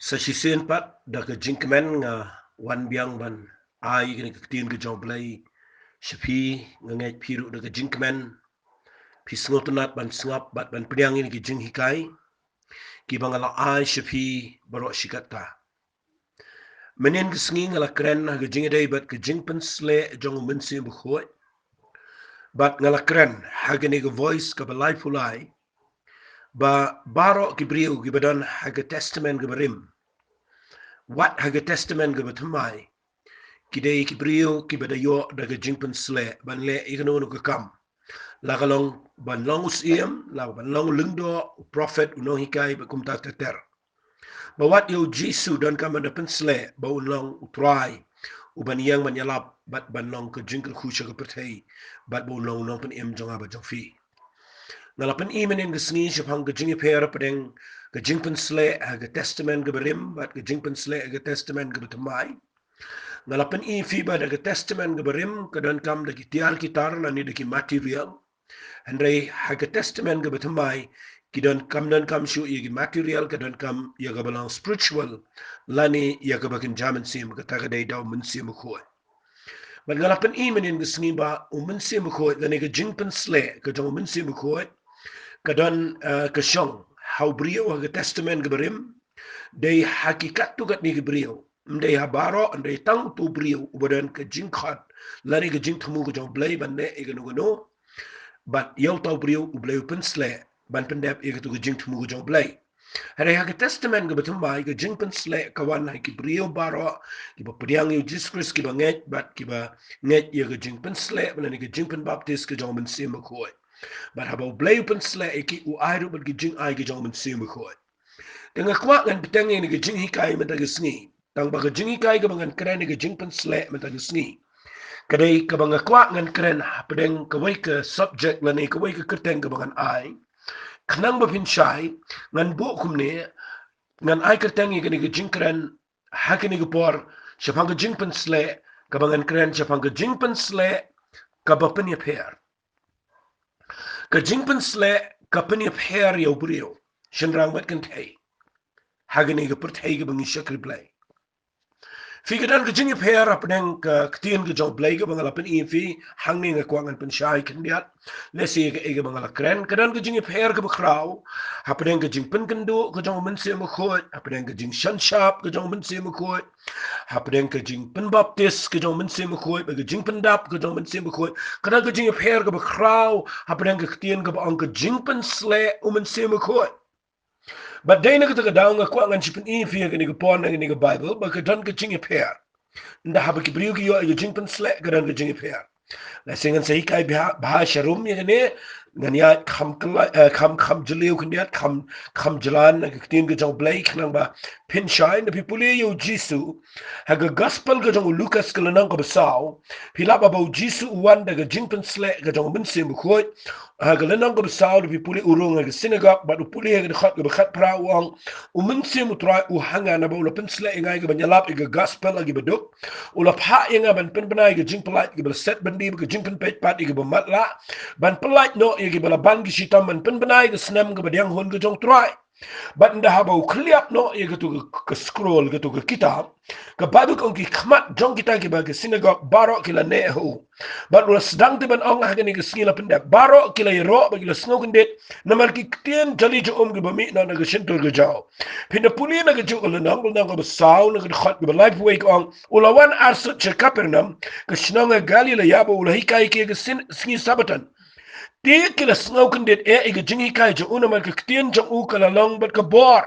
Sa sisian pat da ka jingkemen nga wan biang ban ai gani ka tin ka jong blai shapi nga ngai piru da ka jingkemen pisngotunat ban sngap bat ban priang ini ki jing hikai ki bangala ai shapi baro shikata menen ka sngi ngala kren ha ka jing dai bat ka Jingpynsleh jong Mynsiem Bakhuid bat ngala kren ha gani ka voice ka balai pulai ba baro ki briu ki badan ha ka testament ka barim wat ha ka testament ka batumai kidei ki brio ki badayo daga Jingpynsleh ban le igano no kam la galong ban long usiem la ban long lungdo prophet uno hikai ba kum ta ter ba wat yo Jesu dan kam da Pynssleh ba ulong utrai uban yang manyalap bat ban long ke jingkel khusha ke perthei bat ba ulong long pen em jonga ba jongfi ngalapan imen in gesni shapang ke jingi per pedeng ke Jingpynsleh ha testament ke berim bat ke Jingpynsleh ha testament ke betamai ngalapan i fiba daga testament ga barim kadan kam dagi tiar kitar lani dagi material andai haga testament ga batamai kidan kam dan kam shu igi material kadan kam ya ga balang spiritual lani ya ga bakin jaman sim ga taga dai daw Mynsiem ko ban ngalapan i menin ga sngi ba Mynsiem ko lani ga Jingpynsleh ga daw Mynsiem ko kadan ka shong how brio ga testament ga barim dai hakikat tu gat ni ga brio ndai habaro ndai tang tu brio ubadan ke jingkhat lani ke jing thamu ko jong blai ban ne igano gono bat yau tau brio ublai Pynssleh ban pendep igatu ke jing thamu ko jong blai hare ha ke testament ke batum bai ke Jingpynsleh kawan hai ki brio baro ki ba priang yu Jesus Christ ki ba nget bat ki ba nget ye ke Jingpynsleh ban ke Jingpyn Baptist ke jong Mynsiem ko bat ha ba blai Pynssleh ki u ai ru bat ki jing ai ke jong Mynsiem ko dengan kuat ngan petang ni ke jing hikai mata ke sngi tang ba ke jing hikai ke bangan keren ke Jingpynsleh mata ke sngi kadai ke bangan kuat ngan keren pedeng ke wai ke subject lani ke wai ke kerteng ke bangan ai kenang ba pinchai ngan bu kum ni ngan ai kerteng ni ke jing keren hakin ni ke por syapang ke Jingpynsleh ke bangan keren syapang ke Jingpynsleh ke ba penyap her ke Jingpynsleh ke penyap her ya brio shenrang bat kan thai hagani ke perthai ke bangi syakri play Fikadan ke jingi per apneng ke ketien ke jong blai ke bangala pen ifi hangni nge kwangan pen syai kendiat lesi ke ege bangala kren kedan ke jingi per ke bakrau apneng ke jing pen kendu ke jong Mynsiem khoi apneng ke jing shan shap ke jong Mynsiem khoi apneng ke jing pen baptis ke jong Mynsiem khoi ke jing pen dap ke jong Mynsiem khoi kedan ke jingi per ke bakrau apneng ke ketien ke bang ke Jingpynsleh Mynsiem khoi But dai na kita daw nga kwa ngan chipin ifi nga ni pon nga ni Bible ba ka dan ka jingi per. Nda haba ki briu ki yo ay Jingpynsleh ka dan ka jingi per. La singan sa hikai bah sharum ya ne ngania kham jeliu kendiat kham jalan nga kitin ka jong blai khnang ba pin shine na pipuli yo Jesu haga gospel ka jong Lucas ka lanang ka basaw pilapa ba Jesu wan daga Jingpynsleh ka jong Mynsiem khoi haga lanang ka basaw na pipuli urung nga synagogue ba upuli nga khat ka khat pra wang Mynsiem utrai u hanga na ba ula Pynssleh ngai ka banyalap iga gospel lagi baduk ula pha nga ban pen banai ka Jingpynsleh ka set bandi ka Jingpyn pet pat iga bamatla ban pelaj no igi bala ban gi sitam man pen banai ga snam ga badiang hon ga jong try but nda haba ukliap no igi tu ga scroll ga tu ga kitab ga badu ko gi khmat jong kita gi ba ga synagogue baro kila neho but ula sedang te ban ong ha ga ni ga skila pendek baro kila yero ba kila sngo kundet namal ki tien jali jo ga bami na ga shintor ga jaw pinda puli na ga jo ga nang ga saw na ga khat ga life way ong ula wan arsut che kapernam ga snonga galila yabo ula hikai ke ga singi sabatan Dia kila sengau kendet iga jingi kai jo una man ketien jong u kala long bat ka bor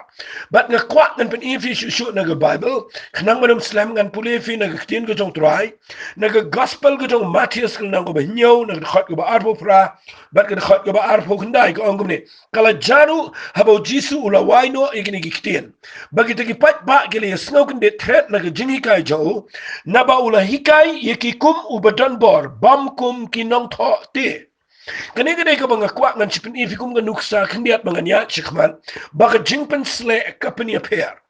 bat nga kwat ngan pen ifi shu na ga Bible khnang manum slam ngan puli fi na ketien ga jong try na ga gospel ga jong Matthias kala nang ba nyo na ga khat ga ba arbo fra bat ga khat ga ba arbo khandai ga ongum ne kala jaru habo Jesu ula waino igini gi ketien bagi tagi pat ba kila sengau kendet threat na ga jingi kai jo na ba ula hikai yeki kum u badan bor bam kum kinong tho te Kani ka mga kwak ngan chipin ifi kum ga nuksa kandiat mga niya chikman baka Jingpynsleh ka paniya per.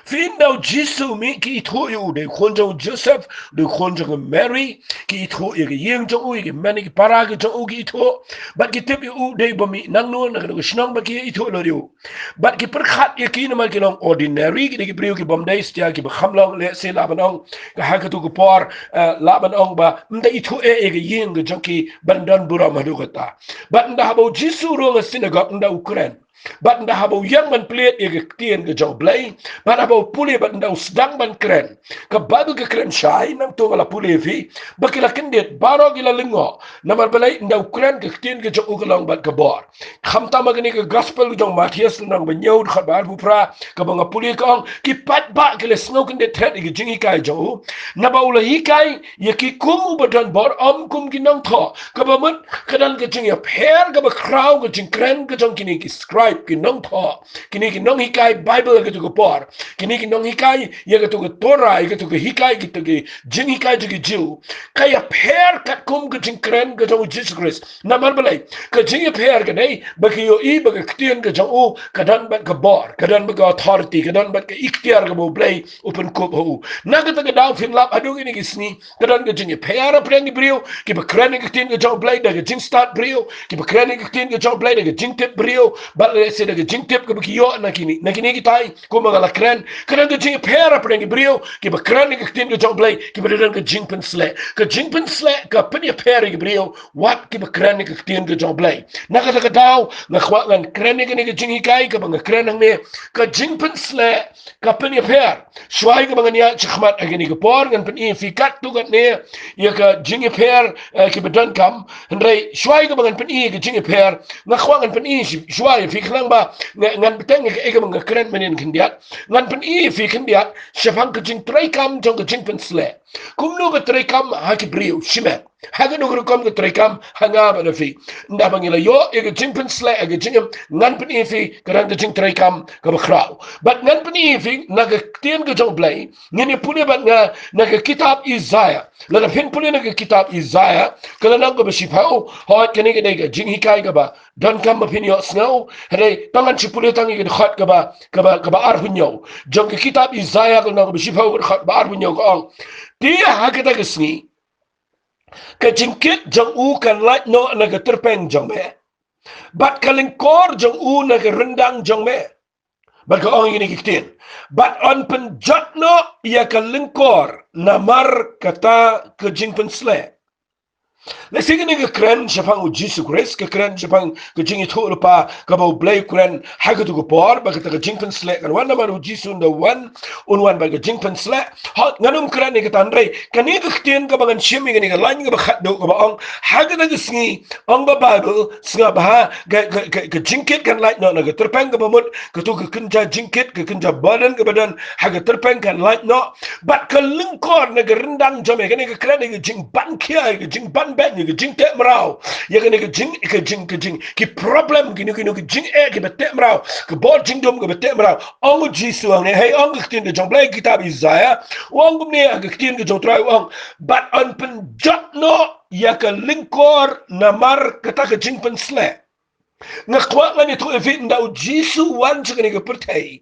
Vindau Jesu mi ki itho yu de konjong Joseph de konjong Mary ki itho yu yeng jong u ki mani ki para ki jong u ki itho bat ki tip yu de bomi nang no na ko snong ba ki itho lo yu bat ki perkhat ye ki na mal ki long ordinary ki brio ki bom dai stia ki kham long le se la banong ka ha ka tu ko por la banong ba nda itho e yeng jong ki bandan bura madu kata bat nda habo Jesu ro synagogue nda Ukraine bat nda habo yang man plate ye tien ke jong blai bat habo puli bat nda sedang ban kren ke babu ke kren shai nang to ngala puli fi bakila kendet baro gila lengo namar balai nda kren ke tien ke jong ugalong bat ke bor khamta magni ke gospel jong Matius nang benyau khabar bupra ke banga puli kong ki pat ba ke le snow kendet thread ke jingi kai jong na ba ula hikai ye ki kum badan bor kum ki nang tho ke ba mut kedan ke jingi pher ke ba kraw ke jing kren ke jong kini ki scribe ki nong tho kini ki nong hikai bible ke tu por kini ki nong hikai ye ke tu Torah ye ke tu hikai ki tu jing hikai tu jiu kaya pher kat kum ke jing kren ke jong Jesus Christ na mar balai ke jing pher ke nei ba ki yo i ba ke tien ke jong u kadan ba ke bor kadan ba ke authority kadan ba ke ikhtiar ke bo play open kop ho na ke ta daw fin lap adu ini ki sni kadan ke jing pher apreng brio ki ba kren ke tien ke jong play da ke jing start brio ki ba kren ke tien ke jong play da ke jing tip brio ba se da ke jing tip ke ki yo na kini ki tai ko magala kren kadan ke jing pher apreng brio ki ba kren ke tien ke jong play ki ba dan ke Jingpynsleh ka peni pher ke brio wat ki ba kren ke tien ke jong play na ka ta daw na khwa ngan kren ke jing hikai ke ba kren ang ne ka Jingpynsleh ka peni pher shwai ke ba ngania chkhmat agini ke por ngan pen fikat tu kat ne ya ka jing pher ke ba dan kam ndai shwai ke ba ngan pen ke jing pher na khwa ngan pen shwai fi khlang ba ngan beteng ke ba kren menin kindiat ngan pen fi kindiat shafang ke jing trai kam jong ke Jingpynsleh kumno ke trai kam ha ki brio shimet haga no kom ke trai kam hanga ba na fi nda bangila yo ke Jingpynsleh ke jing ngan pen fi karan ke jing trai kam ke ba kraw but ngan pen fi na ke tien ke jong blai ngini pune ba na ke kitab Isaiah la na pin pune na ke kitab Isaiah kala nang ko ba shipau hot ke ne ke jing hikai ke ba dan kam ma pin yo snow hare tangan chipule tangi ke khat ke ba ar hunyo jong ke kitab Isaiah kala nang ko ba shipau ke khat ba ar hunyo ko dia hakita ke sni ke jingkit jong u kan lait no na ke terpeng jong me bat kalingkor jong u na ke rendang jong me bat ko ong ini kitin bat on penjat no ia kalingkor namar kata ke Jingpynsleh la sigi ni ke kren shafang Jesus Christ ke kren shafang ke jingi thu pa ka ba blay kren ha ke tu ko por ba ke ta Jingpynsleh kan wan namar Jesus the one on one ba ke Jingpynsleh hot nganum kren ni ke tanre kan ni ke tien ka bangan shimi ni ke lain ka ba khat do ka ba ong ha ke na singi ong ba bible singa ba ke jingkit kan lain no na ke terpeng ka ba mut ke tu ke kunja jingkit ke kunja badan ke badan ha ke terpeng kan lain no bat ke lingkor na ke rendang jame kan ni ke kren ni ke jing ban kia ke jing ban ben ni ke jing te mrau ya ke ni ke jing ki problem ki ni ke jing ke bete mrau ke bor jing dom ke bete mrau ong jisu ang ne hey ong ke tin de jong blai kitab Isaiah ong ne ke tin ke jong trai ong but on pen jot no ya ke lingkor namar kata ke Jingpynsleh ngakwa ngani to evit ndau jisu wan chini ke pertai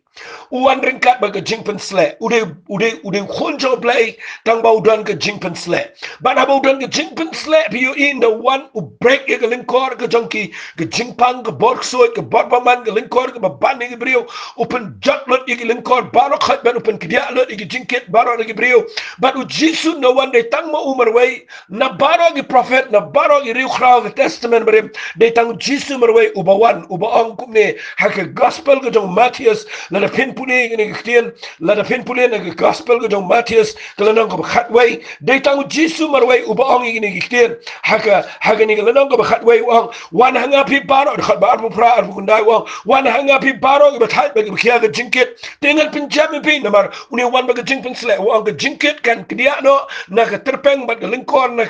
wan ringkat ba ke Jingpynsleh ude khonjo blai tang ba udan ke Jingpynsleh ban ba udan ke Jingpynsleh piu in the one u break ke lingkor ke jongki ke jingpang ke borksoi ke borbaman ke lingkor ke ban ke brio open jatlot ke lingkor baro khat ban open ke dia lot ke jingkit baro ke brio but u jisu no one de tang ma umar wai na baro ke prophet na baro ke riu khrau ke testament bare de tang jisu mar wai ubawan ubaong kumne hake gospel ke jong Matius la da pin pune ke khtien la da pin pune ke gospel ke jong Matius kala nang ko khatway de tang jisu marway ubaong ke khtien hake ni kala nang ko khatway wang wan hanga pi baro khat bar bu pra ar bu kundai wang wan hanga pi baro ke thai be khia ke jingkit tengal pinjam pi namar uni wan ba ke Jingpynsleh wang ke jingkit kan dia no na ke terpeng ba ke lingkor na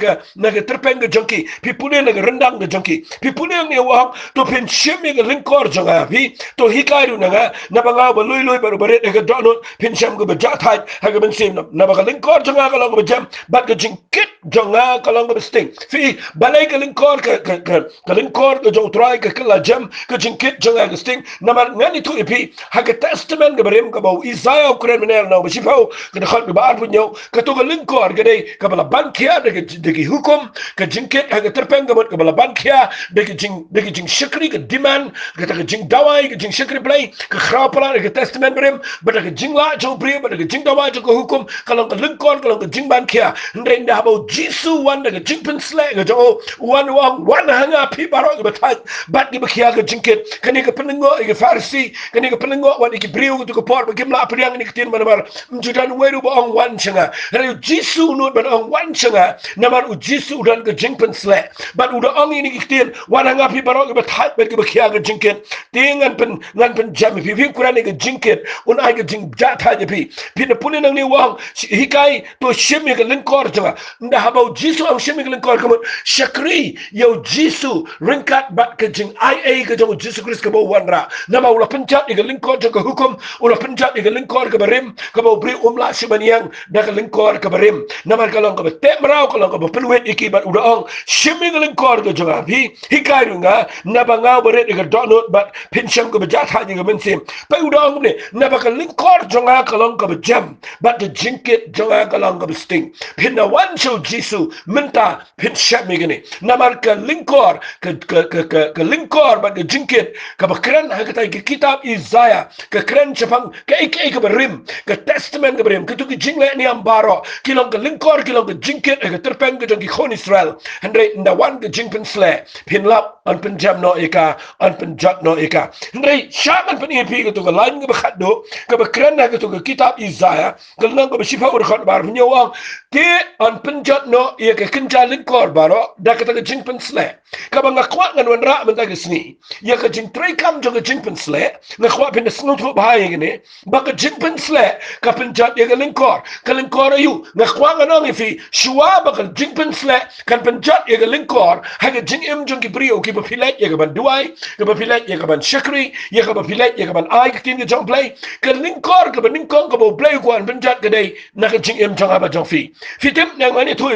ke terpeng ke jongki pi pune na ke rendang ke jongki pi pune ni wang to to pin shimmy ga linkor jonga pi to hikairu nga na banga ba lui baru baret ga donut pin sham ga ja thai ha ga Mynsiem na ba ga linkor jonga ka long ba jam bat ga jingkit jonga ka long ba sting fi balai ga linkor ka linkor ga jo try ka kala jam ka jingkit jonga ga sting na ma ngani tu ipi ha ga testament ga barem ka ba Isaiah ukren menel na ba shifau ka da khat ba ar punyo ka to ga linkor ga dei ka bala bankia de ki hukum ka jingkit ha ga terpeng ga ka bala bankia de ki jing shikri ka demand ka ta jing dawai ka jing shikri play ka khrapala ka testament barem ba ka jing la jo pri ba ka jing dawai jo ka hukum ka long ka linkor ka long ka jing bankia ndai nda ba jisu wan ka Jingpynsleh ka jo wan hanga pi baro ka batai bat ki bakia ka jingkit ka ni ka penengo ka farsi ka ni ka penengo wan ki briu ka por ba kimla priang ni ka tin manar mjudan weru ba ong wan changa re jisu no ba ong wan changa namar u jisu dan ka Jingpynsleh bat u da ong ni ka tin wan hanga pi baro ka batai bat ki bakia ka jingkit tingan pen jam pi kuran ni ka jingkit un ai ka jing ja tha pi na punin nang ni wang hikai to shimi ka linkor changa nda habau jisu ang shimi ka linkor ka shakri yo jisu ringkat bat ka jing ai ka jong jisu Christ ka bo wanra nama ula penchat ni ka linkor ka hukum ula penchat ni ka linkor ka barim ka bo bri umla shimaniang da ka linkor ka barim nama ka long ka te marau ka long ka penwet iki bat uda ong shimi ka linkor ka jonga pi hikai runga na bangau baret ni ka donut bat pincham ka bajat ha ni ka Mynsiem pa uda ong ni na ba ka linkor jonga ka long ka jam bat the jingkit jonga ka long ka sting pin na wan show jisu minta pin shap mi gani namar ka linkor ka linkor bat ka jingkit ka bakran ha ka ki kitab Isaiah ka kran chapang ka ka barim ka testament ka barim ka tu ki jingle ni ambaro kilong ka linkor kilong ka jingkit ka terpeng ka jong ki khon Israel andre nda wan ka Jingpynsleh pin lap an pin jam no eka an pin jat no eka andre shaman pin epi ka tu ka lain ka bakhat do ka bakran ha ka tu ka kitab Isaiah ka nang ka shifa ur khat bar punyo wang te an penjat no ia ke kenja linkor baro da kata ke Jingpynsleh ka banga kwa ngan wan ra men ta ke sni ia ke jing trai kam jo ke Jingpynsleh na kwa pin snut ho bhai ngene ba ke Jingpynsleh ka penjat ia ke linkor ayu na kwa ngan ngi fi shua ba ke Jingpynsleh kan penjat ia ke linkor ha ke jing em jong ki brio ki ba philet ia ke ban duai ke ba philet ia ke ban shakri ia ke ba philet ia ke ban ai ke tin ke jong play ke linkor ke ban linkong ke ba play ko an penjat ke dei na ke jing em jong ba jong fi fitim yang mani tu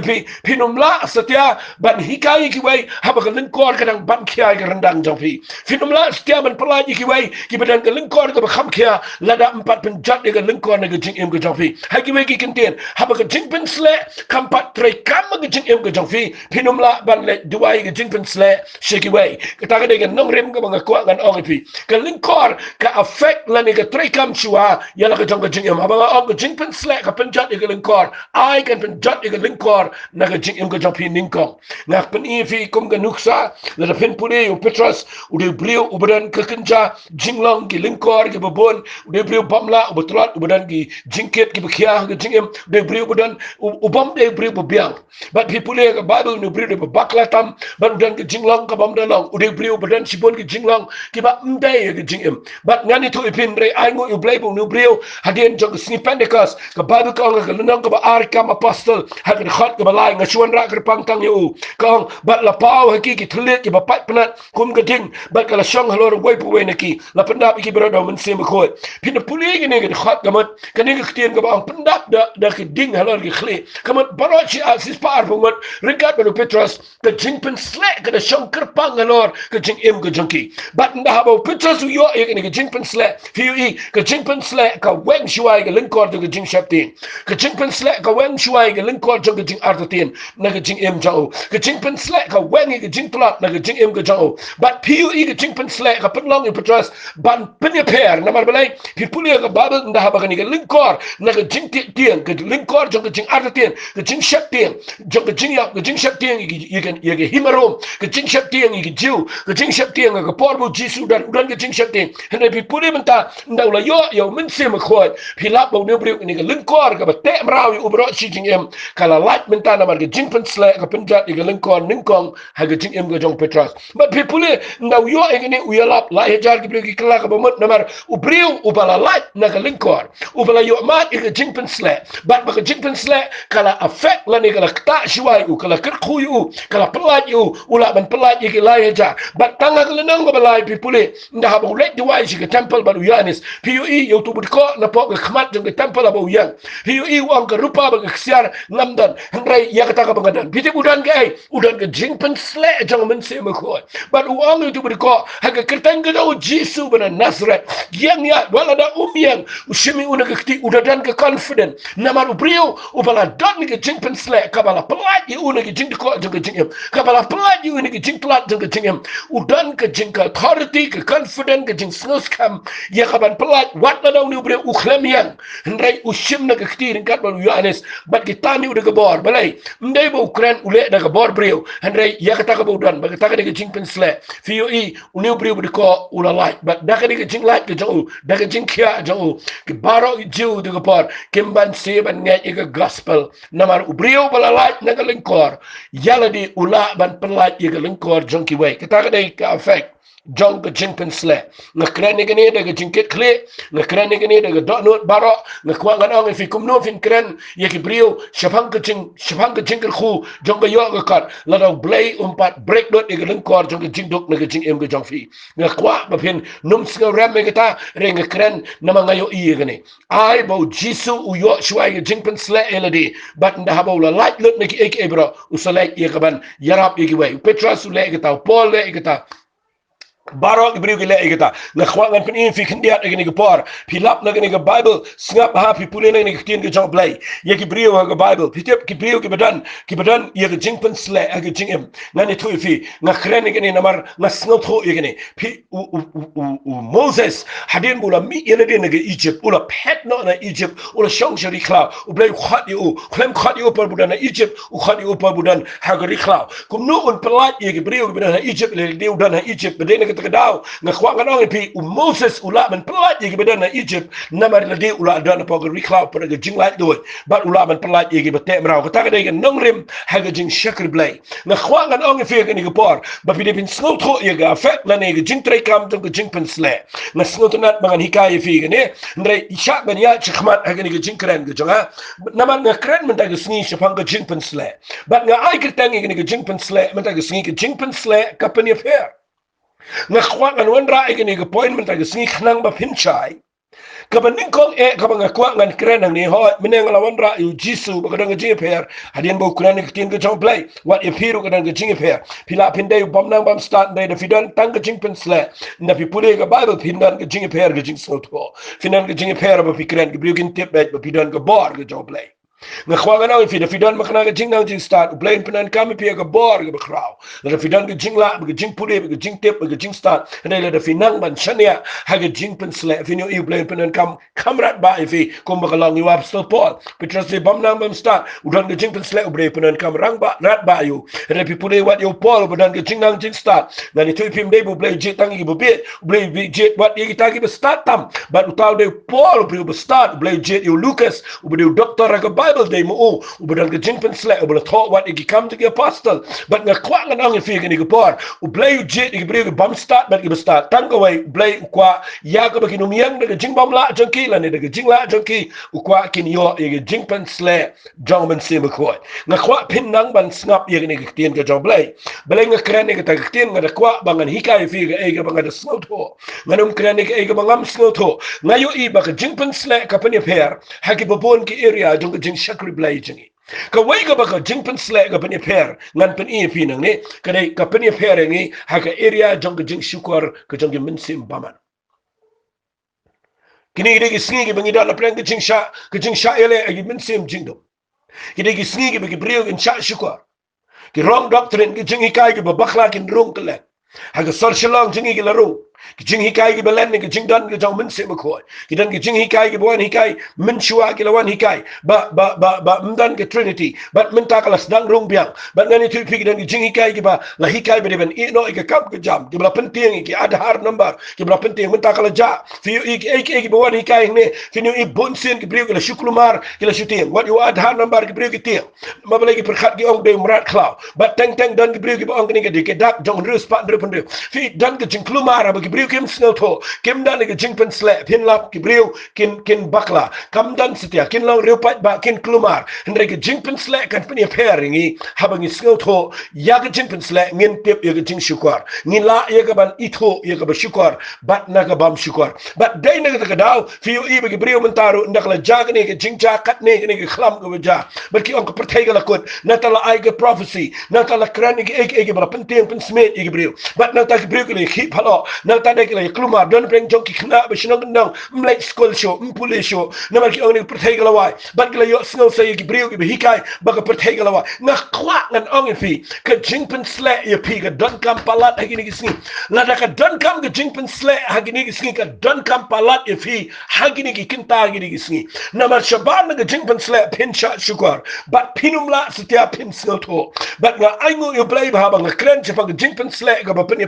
pinumla setia ban hikai ki wei haba ka linkor kadang ban kia ka rendang jong fi pinumla setia ban pelaji ki wei ki badan ka linkor ka kham kia lada 4 penjat ka linkor na ka jing em ka jong fi hai ki wei ki kenten haba ka Jingpynsleh kampat trai kam ka jing em ka jong fi pinumla ban le duai ka Jingpynsleh shiki wei ka ka de nong rem ka banga kwa ngan ong fi ka linkor ka affect la ni ka trai kam chua ya la ka jong ka jing em haba ong ka Jingpynsleh ka penjat ka linkor ai kan penjat ka linkor na ka jing em ka jong fi ningkong ngak pen fi kum ka nuksa la pen pule u Petrus u de brio u badan ka kenja jinglong ki linkor ki babon u de brio bamla u betrat u badan ki jingket ki bkhia ka jing em de brio badan u bam de brio biang but people ka bible nu brio de bakla tam ban dan ki jinglong ka bam dalong u de brio badan sibon ki jinglong ki ba mdai ka jing em but ngani to ipin re ai ngo u blai nu brio hadien jong sni pentecost ka bible ka nang ka ba ar kam apostle ha ka khat ka balai nga chuan ra ka pangtang yu kong bat la pau ha ki thlet ki ba pat penat kum ka ding bat ka la shong halor wei pu wei na ki la pendap ki bro do Mynsiem khoi pin puli ki ne ka khat ka mat ka ne ka tien ka ba pendap da ki ding halor ki khle ka mat baro chi asis par pu mat ringat ba Petrus ka Jingpynsleh ka da shong kar pang halor ka jing em ka jongki bat nda ha ba Petrus yo e ka Jingpynsleh fi i ka Jingpynsleh ka weng shuai ka linkor ka jing shapting ka Jingpynsleh ka weng shuai ka linkor ka jing artatin na ka jing em jao ka Jingpynsleh ka weng ka jing plat na ka jing em ka jao bat piu i ka Jingpynsleh ka penlong i Petrus ban penya per na mar balai pi pulia ka babel nda ha ba ka linkor na ka jing tiang ka linkor ka jing artatin ka jing shapting jong ka jing yap ka jing shapting i ka himarom ka jing shapting i ka jiu ka jing shapting ka porbu jisu dan ka jing shapting hena pi pulia menta nda la yo Mynsiem khoi pi lap bo ne brio ni ka linkor ka ba te mrau i ubro chi jing em kala light menta na mar ka Jingpynsleh ka penjat i ka linkor ningkong ha ka jing em ka jong Petrus but pi pulia nda yo e ni uyalap la hejar ki brio ki kala ka bomot na mar ubrio ubala light na ka linkor ubala yo mat i ka Jingpynsleh but ba ka Jingpynsleh kala affect la ni kala ta shiwai u kala kar khu u kala pelaj u ula ban pelaj i ki la hejar But tanga kelenang ko balay pipuli. Nda habang let diwai si ke temple baru yanis. PUE yo tu berko na po ke khmat jeng ke temple abau yan. PUE wang ke rupa bang ksiar ngamdan. Hangrai ya kata ka bangadan. Piti udan ke ai. Udan ke Jingpynsleh jang Mynsiem ko. But wang yo tu berko ha ke kertang ke dau Jisu bana Nazareth. Yang ya wala da yang ushimi una ke kti udadan ke confident. Namar ubrio ubala dan ke Jingpynsleh kabala pelat ye una ke jing ko jeng ke jingem. Kabala pelat ye una ke jing pelat jeng ke jingem. Udan ke jing ke authority ke confident ke jing snus kam ya kaban pelat wat na daw ni ubrio ukhlem yang. Hendrai ushim na ke kti ringkat balu Yohanes. Bat kita ni udah gebor balai. Ndai ba Ukraine ule na gebor brio. Hendrai ya kata ke udan ba kata ke Jingpynsleh. FUE uni ubrio berko ula light. But dah ke jing light ke jauh. Dah ke jing kia jauh. Ke baro jauh de gebor. Kimban ban ngai ke gospel. Namar ubrio bala light na ke lengkor. Yala di ula ban pelat ke lengkor jong ki wei. Kata ke affect Jong ke Jingpynsleh. Ngakran ni kini daga jingkit klik. Ngakran ni kini daga dok nut barok. Ngakwangan ang ifikum no fin kren. Ya ki brio syapang ke jingkir khu. Jong ke yok ke kat. Ladau blay umpat break dot iga lengkor. Jong ke jingduk naga jingim ke jong fi. Ngakwa bapin num singa rem me kata. Re ngakran nama ngayo iya kini. Ai bau Jisu uyok syuai ke Jingpynsleh eladi. Bat ndah bau la light lut naki eke bro. Usalek iya kaban yarap iki wei. Petra sulek kita. Paul lek kita. Barok ibriu gile igata ngkhwangan penin fi khndiat agni gapor philap nagni ga bible sngap ha phi pule nagni ktin ga jong play ye ki briu ga bible phitep ki briu ki badan ye ga Jingpynsleh ag jingem ngani thui fi ngakhren gni namar ngasngot ho igni phi Moses hadin bula mi yelede nag Egypt ula pet no na Egypt ula shongshari khla u blay khat yu khlem khat yu par budan Egypt u khat yu par budan hagari khla kum no un pelat ye ki briu budan Egypt le deu dan Egypt beden kedau ngakwangan ong pi Moses ula man pelat ye badan na Egypt namar la de ula dan pa gri cloud per ga jinglat do but ula man pelat ye bate mrau ka ta ga nongrim ha ga jing shakr blay ngakwangan ong fi ga ni gapor ba pi de bin snot ho ye ga fek la ne ga jing tre kam to ga Jingpynsleh na snot nat mangan hikay fi ga ne ndre isha ban ya chkhmat ha ga ni ga jing kran ga jonga namar ngakran man ta ga sni shapang ga Jingpynsleh but nga ai kirtang ga ni ga Jingpynsleh man ta ga sni ga Jingpynsleh kapani affair ngakwangan wanra igini appointment ag sing khnang ba pinchai kabaning kong kabang ngakwangan krenang ni ho mineng la wanra yu Jisu ba kadang jingper hadien bo kuran ni tin ga jong play what if hiru kadang jingper pila pindai bom nang bam start dai da fidan tang ga Jingpynsleh na pi pule ga bible pindan ga jingper ga jing snot ko finan ga jingper ba fikran ga brugin tip ba pidan ga bor ga jong play ngakwangan ang fidan makna ga jing nang jing start ublain penan kami pia ga bor ga bakraw la fidan ga jingla ga jing pule ga jing tip ga jing start nei la finang ban chania ha ga Jingpynsleh finyo ublain penan kamrat ba ifi kum ba kalang iwap still Paul petras de bam nang bam start udan ga Jingpynsleh ublain penan rang ba rat ba yu re pi pule wat yo Paul udan ga jing nang jing start ngani tu pim dei ublain jit tangi bu bit ublain jit wat ye kita gi start tam but utaw de Paul ublain start ublain jit yo Lucas ublain doctor ga Bible day mo ubadal ga Jingpynsleh ubala thought what igi come to the apostle but nga kwangan ang fi ga ni gapor ublay jet igi bre bam start but igi start tangaway ublay kwa ya ga bakinumyang ga jingbam la jangki la ni ga jingla jangki ukwa kinyo igi Jingpynsleh jong Mynsiem ko nga kwa pinang ban snap igi ni gtien ga jong blay nga kran igi ta gtien nga kwa bangan hikay fi ga igi bangan snot ho nganum kran igi igi bangam snot ho ngayo i ba ga Jingpynsleh kapani pair haki babon ki area jong jing shakri blay jingi ka wai ga baka Jingpynsleh ga pani pair ngan pen e pinang ne kadai ka pani pair ngi haka area jong jing shukar ka jong Mynsiem baman kini gi singi gi bangi da la plan ga jing sha ele gi Mynsiem jingdo kini gi singi gi bagi brio gi sha shukar ki wrong doctrine gi jing hikai gi babakla kin rung kale haka social jingi gi la rung Jing hikai ki belen ni jing dan ki jong Mynsiem ko ki dan ki jing hikai ki bon hikai menshua ki lawan hikai ba mdan ki trinity but menta kala sedang rong biang but ngani tu pi dan ki jing hikai ki ba la hikai be ben ino ki kap ki jam ki bla penting ki adhar number ki bla penting menta kala ja fi ki bon hikai ne fi ni bon sin ki brio ki la shuklumar ki la shuting what you adhar number ki brio ki ti ma bala ki perkhat ki ong de mrat klau but teng dan ki brio ki ong ni ki dak jong rus pa ndre pendre fi dan ki jing klumar Gibril kim snow to kim dan ke Jingpynsleh pin lap Gibril kin bakla kam dan setia kin long reupat ba kin klumar hendrai ke Jingpynsleh kan punya pairing habang snow to ya ke Jingpynsleh ngin tip ya ke jing syukur ngin la ya ke ban itu ya ke bersyukur bat na ke bam syukur bat dai na ke daw fiu i ba Gibril mentaru ndak la jag ni ke jing jakat ni ke khlam ke beja berki on ke pertai ke lakut natala ai ke prophecy natala kran ke bala penting pen smet i Gibril bat nata Gibril ke khip halo nata dai ke klumar don preng jong ki khna ba shnong ndang mlek school show mpule show namar ki on ke pertai ke lawai bat ke yo snow say Gibril ke hikai ba ke pertai ke lawai ngah kwa ngan ong fi ke Jingpynsleh ya pi ke don kam palat hagi ni sni lada ka don kam ke Jingpynsleh hagi ni sni ka don kam palat ya fi hagi ni kinta hagi ni sni namar shaban ke Jingpynsleh pin sha syukur bat pinumla setiap pin snow to bat nga aingo yo play ba bang kren cha ke Jingpynsleh ka ba pin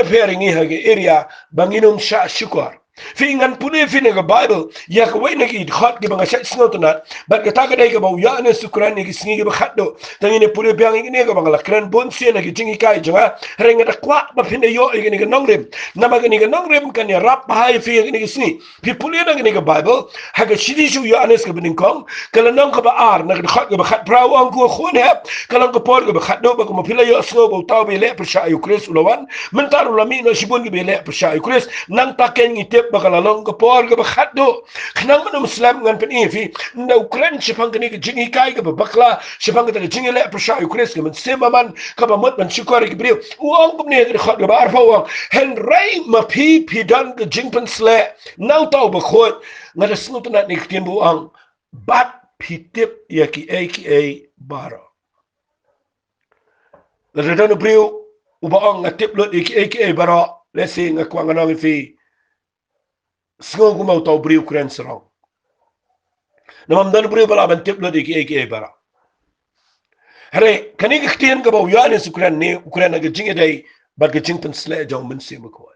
pair ngi hagi area banginum sha syukur Fingan pune fine ke Bible ya ke wei nagi khot ke banga shat snow tonat bat ke ta ke dai ke bau ya ne sukran ni ke singi ke khat do tangi ne pune biang ni ke banga la kran bon se na ke jingi kai jonga renga da kwa ba fine yo ke ni ke nongrem nama ke ni ke nongrem kan ya rap hai fi ke ni ke sni pi pune na ke ni ke Bible ha ke shidi shu ya anes ke bening kong kala nong ke ba ar na ke khot ke ba khat praw ang ko khone hap kala ke por ke ba khat do ba ko ma pila yo snow bo taw be le persha yu kris ulawan mentar ulami no shibun ke be le persha yu kris nang ta ken ni bakal along ke por ke bakhat do khnang man muslim ngan pen fi na Ukraine sipang ke ni ke jingi kai ke bakla sipang ke jingi le persha Ukraine ke Mynsiem man ka ba mot man syukur ke brio uang ke ni ke khot ke ba arfa uang henry ma pi dan ke Jingpynsleh nau tau Bakhuid ngada snut na ni ke bu ang bat pitip ya ki aka baro la dan brio ubaang ngatip lot ki aka baro let's say ngakwang anong fi Sengo mau tahu beri Ukraine serang. Nama mdan beri bala bantip lo diki eke bara. Hare kani kektian ke bau ya ne Ukraine ne Ukraine ke jinge dai bad ke Jingpynsleh jong Mynsiem ko.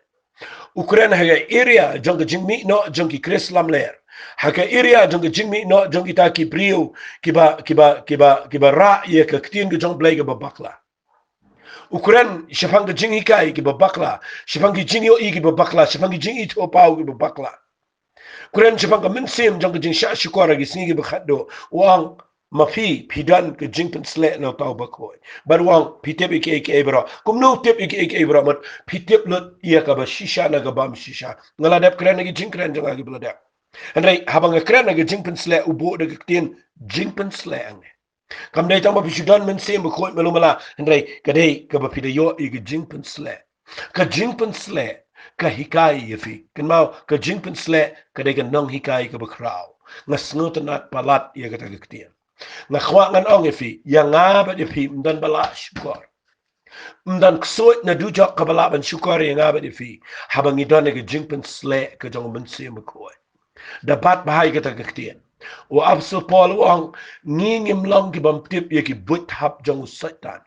Ukraine ha area jong ke jingmi no jong ki Chris lamler. Ha ke area jong ke jingmi no jong kita ki brio kiba ra ye ke kektian ke jong blai ke babakla. Ukuran syafang ke jingi kai ke babakla syafang ke jingi oi ke babakla syafang ke jingi to pau ke babakla Ukuran syafang ke Mynsiem jang ke jing sya syukur ke sini ke bakhado wang mafi pidan ke Jingpynsleh no tau Bakhuid bar wang pitep ke bro kum no tep ke bro mat pitep lot ia ka ba shisha na ga bam shisha ngaladap kren ke jing kren jang ke beladap andai habang ke kren ke Jingpynsleh ubo de ke tin Jingpynsleh ang kam dai tamba pisudan Mynsiem Bakhuid melumala hendrai kadai ka bapida yo i ke Jingpynsleh ka hikai yafi kan mau ka Jingpynsleh kadai ka nong hikai ka bakraw ngasnutanat palat ya kata ketian ngakhwa ngan ong yafi yang ngaba yafi mdan bala syukur mdan ksoit na dujak ka bala ban syukur yang ngaba yafi habang idan ke Jingpynsleh ka jong Mynsiem Bakhuid dapat bahai kata ketian o abso Paul wang ngingim long ki bam tip ye ki but hap jong satan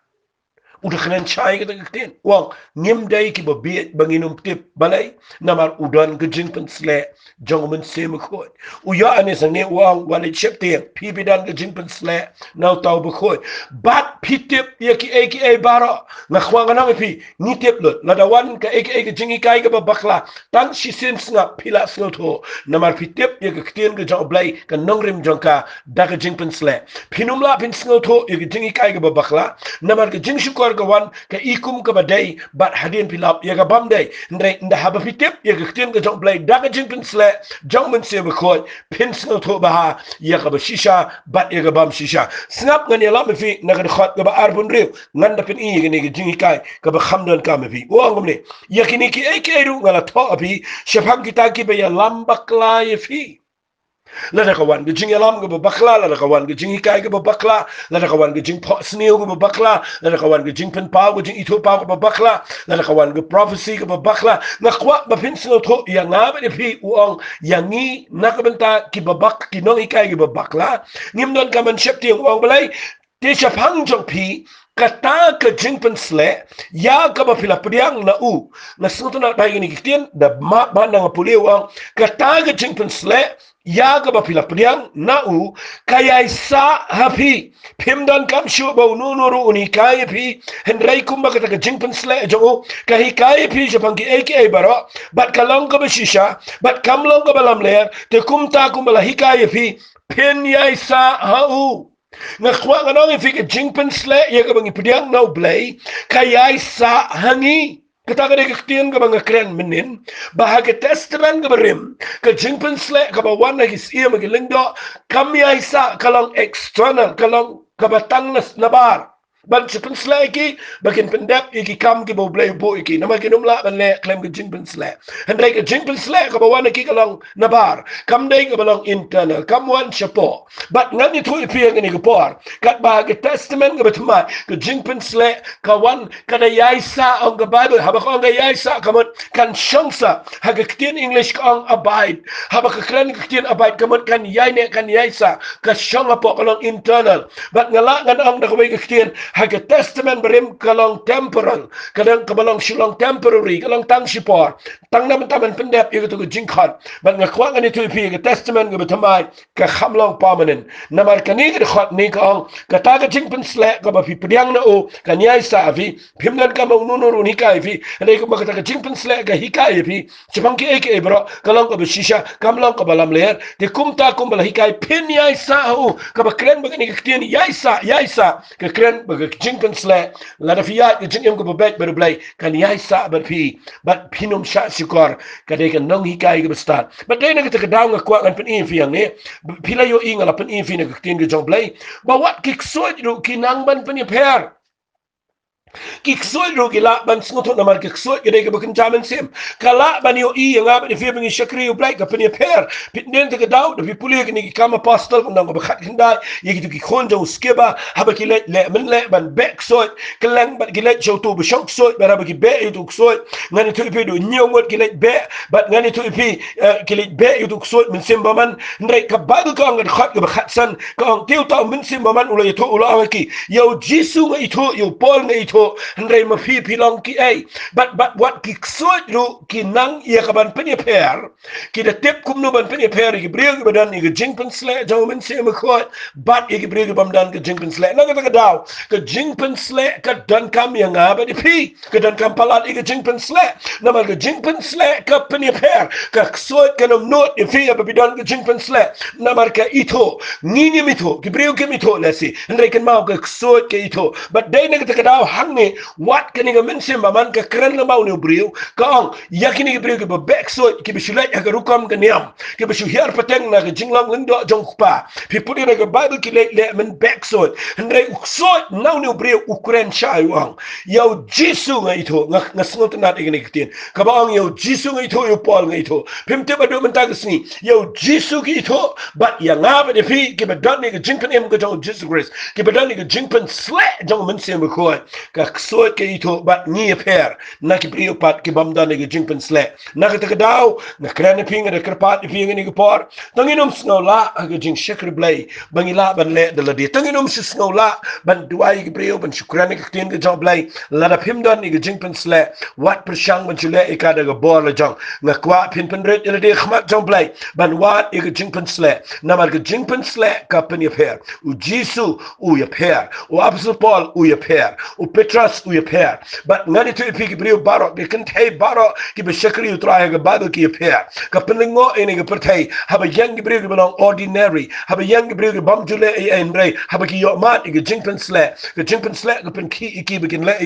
udah kenen chai kita keten wang ngim dai ki babiet banginum tip balai namar udan ke Jingpynsleh jong Mynsiem Bakhuid uya ane sangne wang wali chepte pibidan ke Jingpynsleh nau tau Bakhuid bat pitip ye ki aka bara ngakhwang nang pi ni tip lot ladawan ke aka jingi kai ke babakla tang shisin snap pila snoto namar pitip ye ke keten ke jong blai ke nongrim jongka da ke Jingpynsleh pinumla pin snoto ye ke jingi kai ke babakla namar ke jing syukur kawan ke ikum ke badai bat hadin pilap ya ke bamdai ndai nda haba pitip ya ke keten ke jong blai da ke Jingpynsleh jong Mynsiem Bakhuid pin snoto baha ya ke shisha bat ya ke bam shisha snap ngan ya lam fi na ke khot ke ba arbun rew ngan da pin i ke ni ke jingi kai ke ba khamdan ka me fi wang ngomne ya ke ni ki eke ru ngala to abi shafang kita ki be ya lambakla ya fi lada kawan ke jing alam ke babakla lada kawan ke jing ikai ke babakla lada kawan ke jing sneo ke babakla lada kawan ke jing pen pau ke jing itu pau ke babakla lada kawan ke prophecy ke babakla ngakwa bapin sneo to yang ngabe de pi uang yang ni nak benta ki babak ki nong ikai ke babakla ngim don kaman shepti uang balai te shapang jong pi kata ke Jingpynsleh ya ka ba pila priang na na suto na tayo ni kitien da ma ba na puli wang kata ke Jingpynsleh ya ga ba pila priang na u kaya sa hapi pim dan kam shu ba nuru uni kaya pi hendrai kum ba ka Jingpynsleh jo ka hi kaya pi je pang ki ai baro bat kalong ka ba shisha bat kam long ka ba lam ler te kum ta kum ba hi kaya pi pen yai sa ha u nga kwa nga nong ifik Jingpynsleh ya ka bangi priang na blay kaya sa hangi kita kada kektian ka mga kren menin bahagi testament ka barim ka Jingpynsleh ka bawan na kisiya magilingdo kami ay sa kalang external kalang kabatang nabar ban Jingpynsleh iki bakin pendep iki kam ki boblay bo iki nama kinumla ban le klem ka Jingpynsleh handai ka Jingpynsleh ka bawan iki kalang nabar kam day ka balang internal kam wan chapo bat ngani tu ipi ngani ka por kat bahagi testament ka batma ka Jingpynsleh ka wan kada yaisa ang ka Bible haba ko ang yaisa kamot kan shongsa haga ktin English ka ang abide haba ka kren ktin abide kamot kan yaine kan yaisa ka shonga po kalang internal bat ngala ngan ang nakaway ka ktin haga testament berim kalang temporal kadang kabalang silang temporary kalang tang sipor tang naman taman pendep yu to jingkhat bat ngakwa ngani tu ipi ka testament ka batamay ka khamlong permanent namar kani ka khat ni ka ang kata ka Jingpynsleh ka ba pi priang na o kanyai sa avi pimnan ka maununuru ni ka ipi andai ka makata ka Jingpynsleh ka hikai ipi chapang ki eke bro kalang ka ba shisha kamlang ka balam ler te kumta kumbala hikai pin yai sa o ka ba kren ba ni ka ktin yai sa ka kren ba Jingpynsleh la da fiat ka jingem ka babet ba blai kan yai sa ba pi bat pinum sha sikor ka de ka nong hikai ka bestat ba de na ka ka daw nga kwa kan pin in fiang ni pila yo ingala pin in fi na ka ktin ka jong blai ba wat kik so ru kinang ban pin per kiksoy ro gila ban sngoto na mar kiksoy gede ke bakin Mynsiem kala ban yo I nga ban fi bangi shakri yo black kapni per pitnen te daw de puli ke ni kama pastor kun ngo bakhat hinda ye gitu ki khonjo skiba haba ki le men le ban back soy kelang ban ki le jo to bu shok soy bara ba ki be itu soy ngani to ipi do nyongot ki le be bat ngani to ipi ki le be itu soy Mynsiem baman ndai ka bagu ka ngat khat ke bakhat san ka ong tiu ta Mynsiem baman ulo to ulo ki yo jisu nga itu yo pol nga itu Andrei mafi pilong ki ay but what ki soj ru ki nang ia kaban penye per ki da tip kum no ban penye per ki breg badan ki Jingpynsleh jaw Mynsiem ko but ki breg bam dan ki Jingpynsleh na ka daw ka Jingpynsleh ka dan kam yang aba di pi ka dan kam palat ki Jingpynsleh na ma ka Jingpynsleh ka penye per ka soj ka no not ifi aba bidan ki Jingpynsleh na ma ka ito ngini mito ki breg ki mito lesi Andrei kan mau ka soj ka ito but dai na ka daw ni wat kani ga Mynsiem baman ka kren na mau ni briu ka ong yakini ga briu ga back so ki bisulat ga rukam ga niam ki bisu hiar pateng na ga jinglang lindo jong pa pi pudi na ga Bible ki le men back so ndre so nau ni briu ukren chai wang yo jisu nga ito nga sngot na ti ni kitin ka ba ong yo jisu nga ito yo pol nga ito pim te ba do man ta ga sni yo jisu ki ito but ya nga ba de pi ki ba don ni ga Jingpynsleh ga jong Jesus Christ ki ba don ni ga Jingpynsleh jong Mynsiem ko ka ksot ke ito bat ni per na ki priyo pat ki bamda ni Jingpynsleh na ka daw na krane pinga de kerpat pinga ni por tanginom sngola aga jing shakr blay bangila ban le de la di tanginom sngola ban duai ki priyo ban shukrani ki tin ga job blay la da pimdan ni Jingpynsleh wat prashang ban chule ka da ga bor la jong na kwa pin red de de khmat jong blay ban wat ga Jingpynsleh na mar ga Jingpynsleh ka pin per u jisu u ya per u apostle Paul u ya per u Petras u per but ngani tu ipi ki brio baro ki kentay baro ki be shakri utrahe ga Bible ki per ka peningo ini ga pertai haba yang ki brio ki belong ordinary haba yang ki brio ki bamjule andre haba ki yo mat ki Jingpynsleh ka pen ki ki begin le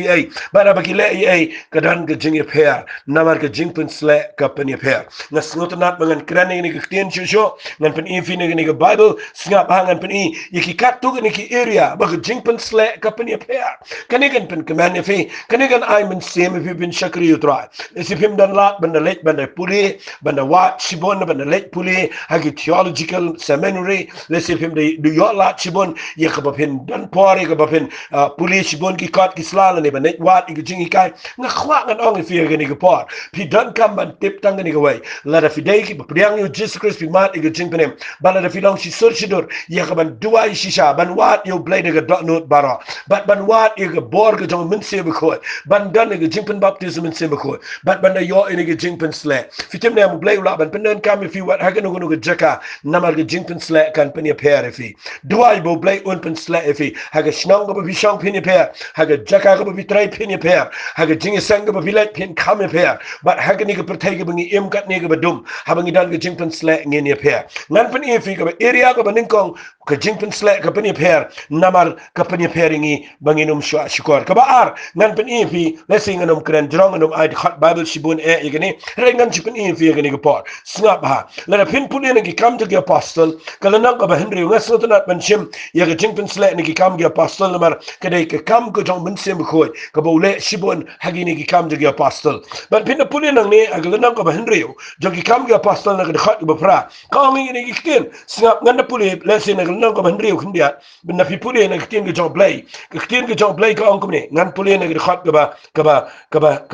but haba ki le ka dan ga jing per namar ka Jingpynsleh ka pen per na snotanat mangan krani ni ki tien sho ngan pen ifi ni ga Bible snga hangan pen i ki kat tu ni ki area ba ka Jingpynsleh ka pen per kanigan pen kemen fi kanigan Mynsiem if you've been shakri utrai if him dan lat ban late ban puli ban wat sibon ban late puli hagi theological seminary let's if him do your lat sibon ye ka bapin dan pore ka bapin puli sibon ki kat ki slala ne ban wat ki jingi kai nga khwa ngan ong fi ga ni ka por pi dan kam ban tip tang ni ka wai la da fidei ki priang you Jesus Christ pi mat ki Jingpynsleh ban da filong si search dur ye ka ban duai shisha ban wat you blade ga dot note bara ban wat ye ka bor bor ke jong Mynsiem Bakhuid ban dan ke Jingpen baptism Mynsiem Bakhuid bat ban yo ini ke Jingpynsleh fitem ne mu blay ula ban penen kam fi wat hagen no jaka namar ke Jingpynsleh kan penia per fi duai bo blay un Pynssleh fi haga snong go bi shong penia per haga jaka go bi trai penia per haga jinge sang go bi lek pen kam per bat hagen ke pertai ke bangi em kat ne ke badum habangi dan ke Jingpynsleh ngene per ngan penia fi ke area go baningkong ke Jingpynsleh ke penia per namar ke penia peringi banginum syukur ke baar ngan penia fi lesing nganum kren jrong nganum ai khat bible shibun igani rengan chipin fi igani ke por snap ha la pin punen ke kam to ke apostle kalana ka Henry ngasotnat Mynsiem ya ke Jingpynsleh ne ke kam ke apostle namar kedai ke kam ko jong Mynsiem Bakhuid ke bole shibun hagini ke kam ke apostle ban pin punen nang ne agalana ka Henry jong ke kam ke apostle na ke khat ke bafra ka ngi ne ke tin snap ngan pule lesing agalana ka Henry khindia bin na fi pulen ne ke tin ke jong blay ka angkum ne ngan pulen ne ke khat ke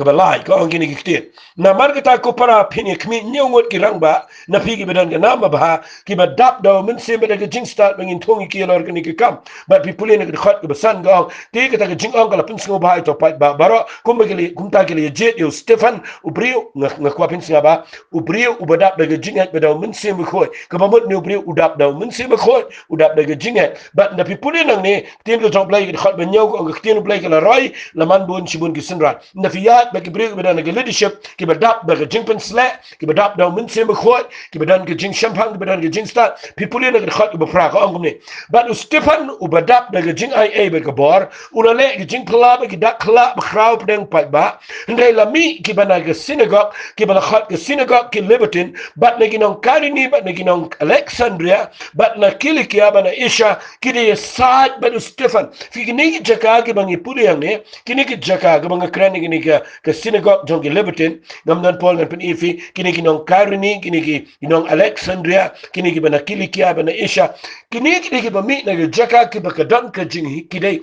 ba lai ka ngi ne ke tin na margata ko para pin ke mi nyongot ki rangba na fi ke bedan ke nama ba ki ba dap do Mynsiem be ke jing start bangin thongi ki lor ke ni ke kam ba pi pulen ke khat ke basan ga te ke ta ke jing ang kala pin sngo ba to pa ba baro kum ke li kum ta ke li jet yo Stefan ubrio nga kwa pin snga ba ubrio ubadap de ke jing het be do Mynsiem Bakhuid ke ba mot ni ubrio udap do Mynsiem Bakhuid udap de ke jing het ba na pi pulen nang ne tin ke jong play ke khat be nyaw ko ke tin play ke la roi la man bun shibun ke sinrat na fi yat ba ke brio be da ke leadership ki ba dap de ke Jingpynsleh ki ba dap do Mynsiem Bakhuid ki ba dan ke jing shampang ki ba dan ke jing start pi pulen ke khat be fra ka angum ne ba Stefan ubadap de ke jing ai be ke bor unale ke jing pla be ke dak kla be krau pedeng pa ba ndai la mi ki ba na ke synagogue ki ba khat ke synagogue ki Libertin bat ne ki nong Karini bat ne ki nong Alexandria bat na Kilikia ba na Isha ki de sad ba Stefan fi ki ni jaka ki bangi pulen ne ki ni ki jaka ke bang krani ki ni ke synagogue jong ki Libertin ngam dan Paul dan pen ifi kini ki nong Karini kini ki nong Alexandria kini ki bana Kilikia bana Isha kini ki ba mi na jaka ki ba ka dan ka jing kidai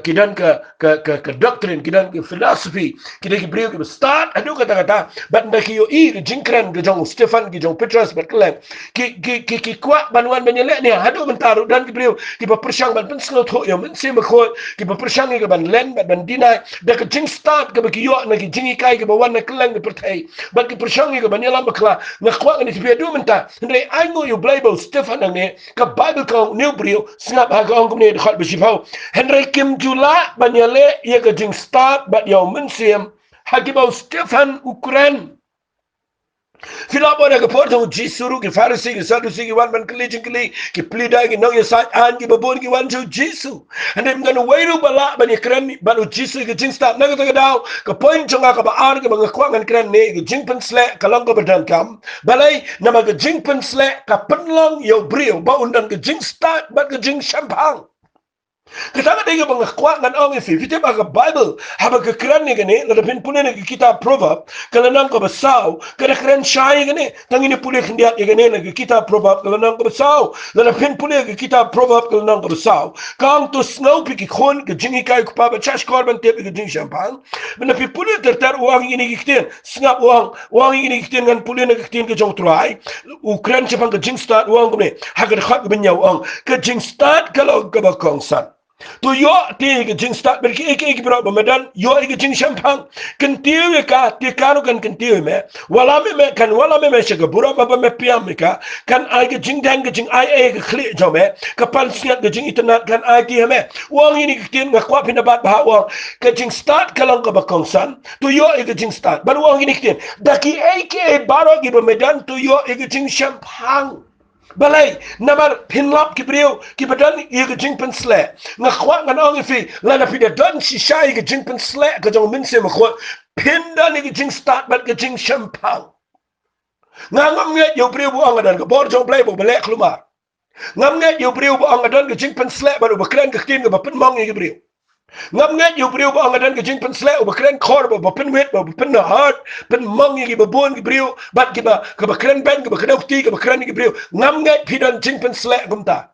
ki dan ka doctrine ki dan ka philosophy kidai ki brio ki start adu kata bat nda ki yo i jingkran ke jong Stefan ki jong Petrus bat kelem ki kwa banwan menyelek ni adu mentaru dan ki brio ki ba persyang ban pen slo tho yo Mynsiem Bakhuid ki ba persyang ki ban len ban dinai da ka jing start ke ba ki yo na ki jingi kai ke ba wan na keleng ke pertai bat ki persyang ki ba nyelam bakla na kwa ni ti du menta ndai ai ngo yo Bible Stefan ne ka Bible ka new brio singap ha ka ong ne khat be sipau Henry Kim Jula banyale ye ka jing start bat yo Mynsiem hakibau Stefan Ukraine Filapora ke portong jisuru ke farisi ke sadusi ke wan man keli ke plida ke nong yasat an ke babon ke wan ju jisu and I'm gonna wait bala ban kren balu jisu ke jing start naga taga daw ke point jonga ke baar ke bang kwangan kren ne ke Jingpynsleh kalang ke badan kam balai nama ke Jingpynsleh ka penlang yo brio ba undan ke jing start bat ke jing shampang Ketanga dega bang kwa ngan ong ifi fite ba ka Bible haba ke kran ni gane la pin punen ke kitab proverb kala nang ko basaw kada kran shai gane tangini pule khindia ke gane na ke kitab proverb kala nang ko basaw la pin punen ke kitab proverb kala nang ko basaw kang to snow piki khon ke jingi kai ku pa ba chash korban te ke jing champagne bena pi pulen ter wang ini kiten snap wang ini kiten ngan pulen ke kiten ke jong trai ukran chapang ke jing start wang ne hagar khat ben yaw ong ke jing start kala ka ba kong san tu yo ti ke jing start ber ki ek bro ba medan yo ke jing champang kentiu ka ti kanu kan kentiu me wala me kan wala me she ke buro ba me piam ka kan ai ke jing dang ke jing ai ke khli jo me ka pan siat ke jing internet kan ai ti me wang ini ke tin ga kwa pin bat ba wang ke jing start kalang ka ba kong san tu yo ke jing start ban wang ini ke tin daki ek baro ki ba medan tu yo ke jing champang balai namar pinlap ki brio ki badan ye ke Jingpynsleh nga khwa nga ong fi la na pide dan si shai ke Jingpynsleh ke jong Mynsiem khwa pinda ni ke jing start bat ke jing shampang nga ngam nge yo brio bu ong dan ke bor jong play bu belek lumar ngam nge yo brio bu ong dan ke Jingpynsleh ba bu kren ke tin ke ba pin mong ye brio ngam nge yo brio bu ong dan ke Jingpynsleh bu kren khor ba pin wet ba pin na heart pin mong ye ba bon ke brio bat ke ba kren ben ke ba kren ti ke ba kren ke brio ngam nge pidan Jingpynsleh kumta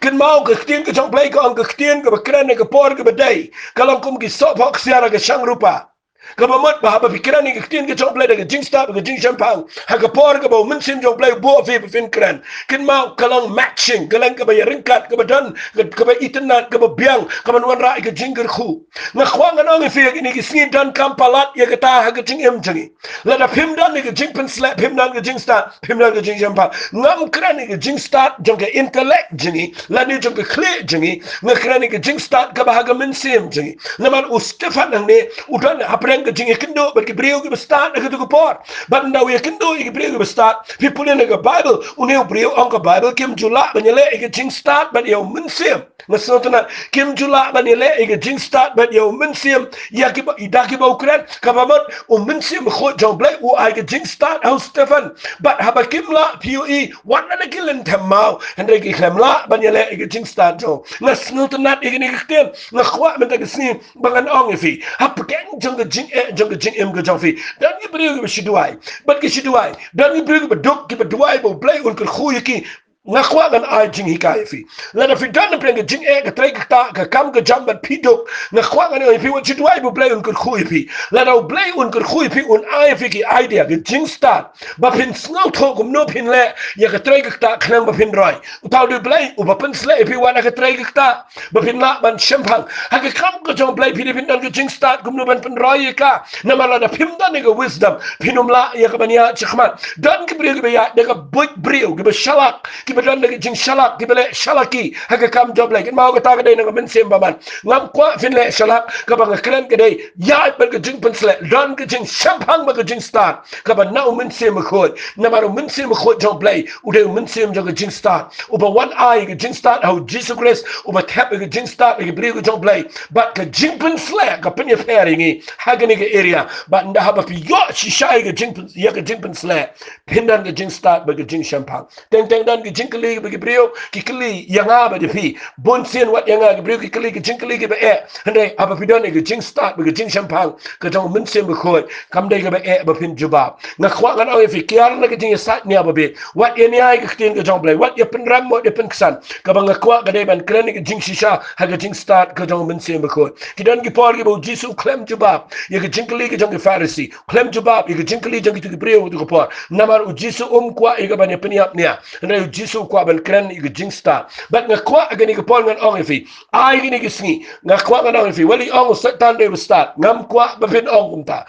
ken mau ke tin ke jong play ko ang ke tin ke ba kren ke por ke ba dai kalam kum ki sop hok siara ke sang rupa Kabamot bahaba pikiran ni ktin ke jong play de jing start ke jing champang ha ka por ka bo Mynsiem jong play bo fi fin kran kin mau kalang matching kalang ka ba ringkat ka ba dan ka ba itnat ka ba biang ka ba wan ra ke jing ker khu na khwang anong fi ni ki sni dan kampalat ya ka ta ha ka jing em jangi la da phim dan ni ke Jingpynsleh phim dan ke jing start phim dan ke jing champang ngam kran ni ke jing start jong ke intellect jangi la ni jong ke clear jangi na kran ni ke jing start ka ba ha ka Mynsiem jangi na man Stefan nang ne udan apreng ke jing kendo ba ke brio ke start ke tu ko por ba nda we kendo ke brio ke start pi pulen ke bible uneu brio on ke bible kim jula ba nyele ke jing start ba yo Mynsiem masotna kim jula ba nyele ke jing start ba yo Mynsiem ya ke ba ida ke ba ukran ka ba mot Mynsiem kho jong blai u ai ke jing start au Stefan ba ha ba kim la pue wan na ke len thamau hande ke kham la ba nyele ke jing start jo masotna ke ni ke na khwa men ta ke sni bangan ong fi ha puteng jong ke jing em ke jong fi dan ni brio ke shiduai bat ke shiduai dan ni brio ke dok ke duai bo play un ke khu ki ngakwa gan ai jing hikai fi la na fi dan preng jing ke trai ka ta ka kam ka jam bat pidok ngakwa gan ai fi wat shiduai bo play un ke khu fi la na play un ke khu fi un ai fi ki idea ke jing start ba pin snau tho kum no pin le ya ka trai ka ta khnang ba pin roi utau du play u ba pin sle fi wa na ka trai ka ta ba pin la ban champang ha ka kam ka jong play fi pin dan ke jing start kum no ban pin roi ka na mala da pim dan ke wisdom pinum la ya ka ban ya chkhman dan ke brio ke ya de ka boy brio ke ba shalak dan lagi jing shalak di balik shalaki haga kam job lagi mau kata kedai nak Mynsiem baman ngam kwa fin le shalak ka bang kren kedai ya ber ke Jingpynsleh dan ke jing champang ba ke jing start ka ba na Mynsiem khoi na maru Mynsiem khoi job play ude Mynsiem jo ke jing start uba one eye ke jing start how Jesus Christ uba tap ke jing start ke bri ke job play but ke Jingpynsleh ka penya pairing haga ni ke area but nda ha ba pi yo shi shai ke Jingpynsleh pindan ke jing start ba ke jing champang teng dan ke kali bagi brio ki kali yang apa di fi bonsen wat yang ke brio ki kali ke be hande apa pidon ke jing start bagi jing champang ke jong Mynsiem be khoi kam dai ke be ba pin jubab na khwa ngan au fi kiar na ke jing sat ni apa be wat ini ai ke tin ke jong play wat ya pen ram mo de pen ksan ka bang khwa ke dai ban kren ke jing shisha ha ke jing start ke jong Mynsiem be khoi ki dan ki por ke bo jisu klem jubab ya ke jing kali ke jong ke farisi klem jubab ya ke jing kali jong ki ke brio tu ke por namar jisu kwa e ke ban ya peniap nia hande jisu kwa ban kren i jing start but nga kwa agani ke pol ngan ong fi ai gini ke sngi nga kwa ngan ong fi wali ong usatan de start ngam kwa ba pin ong umta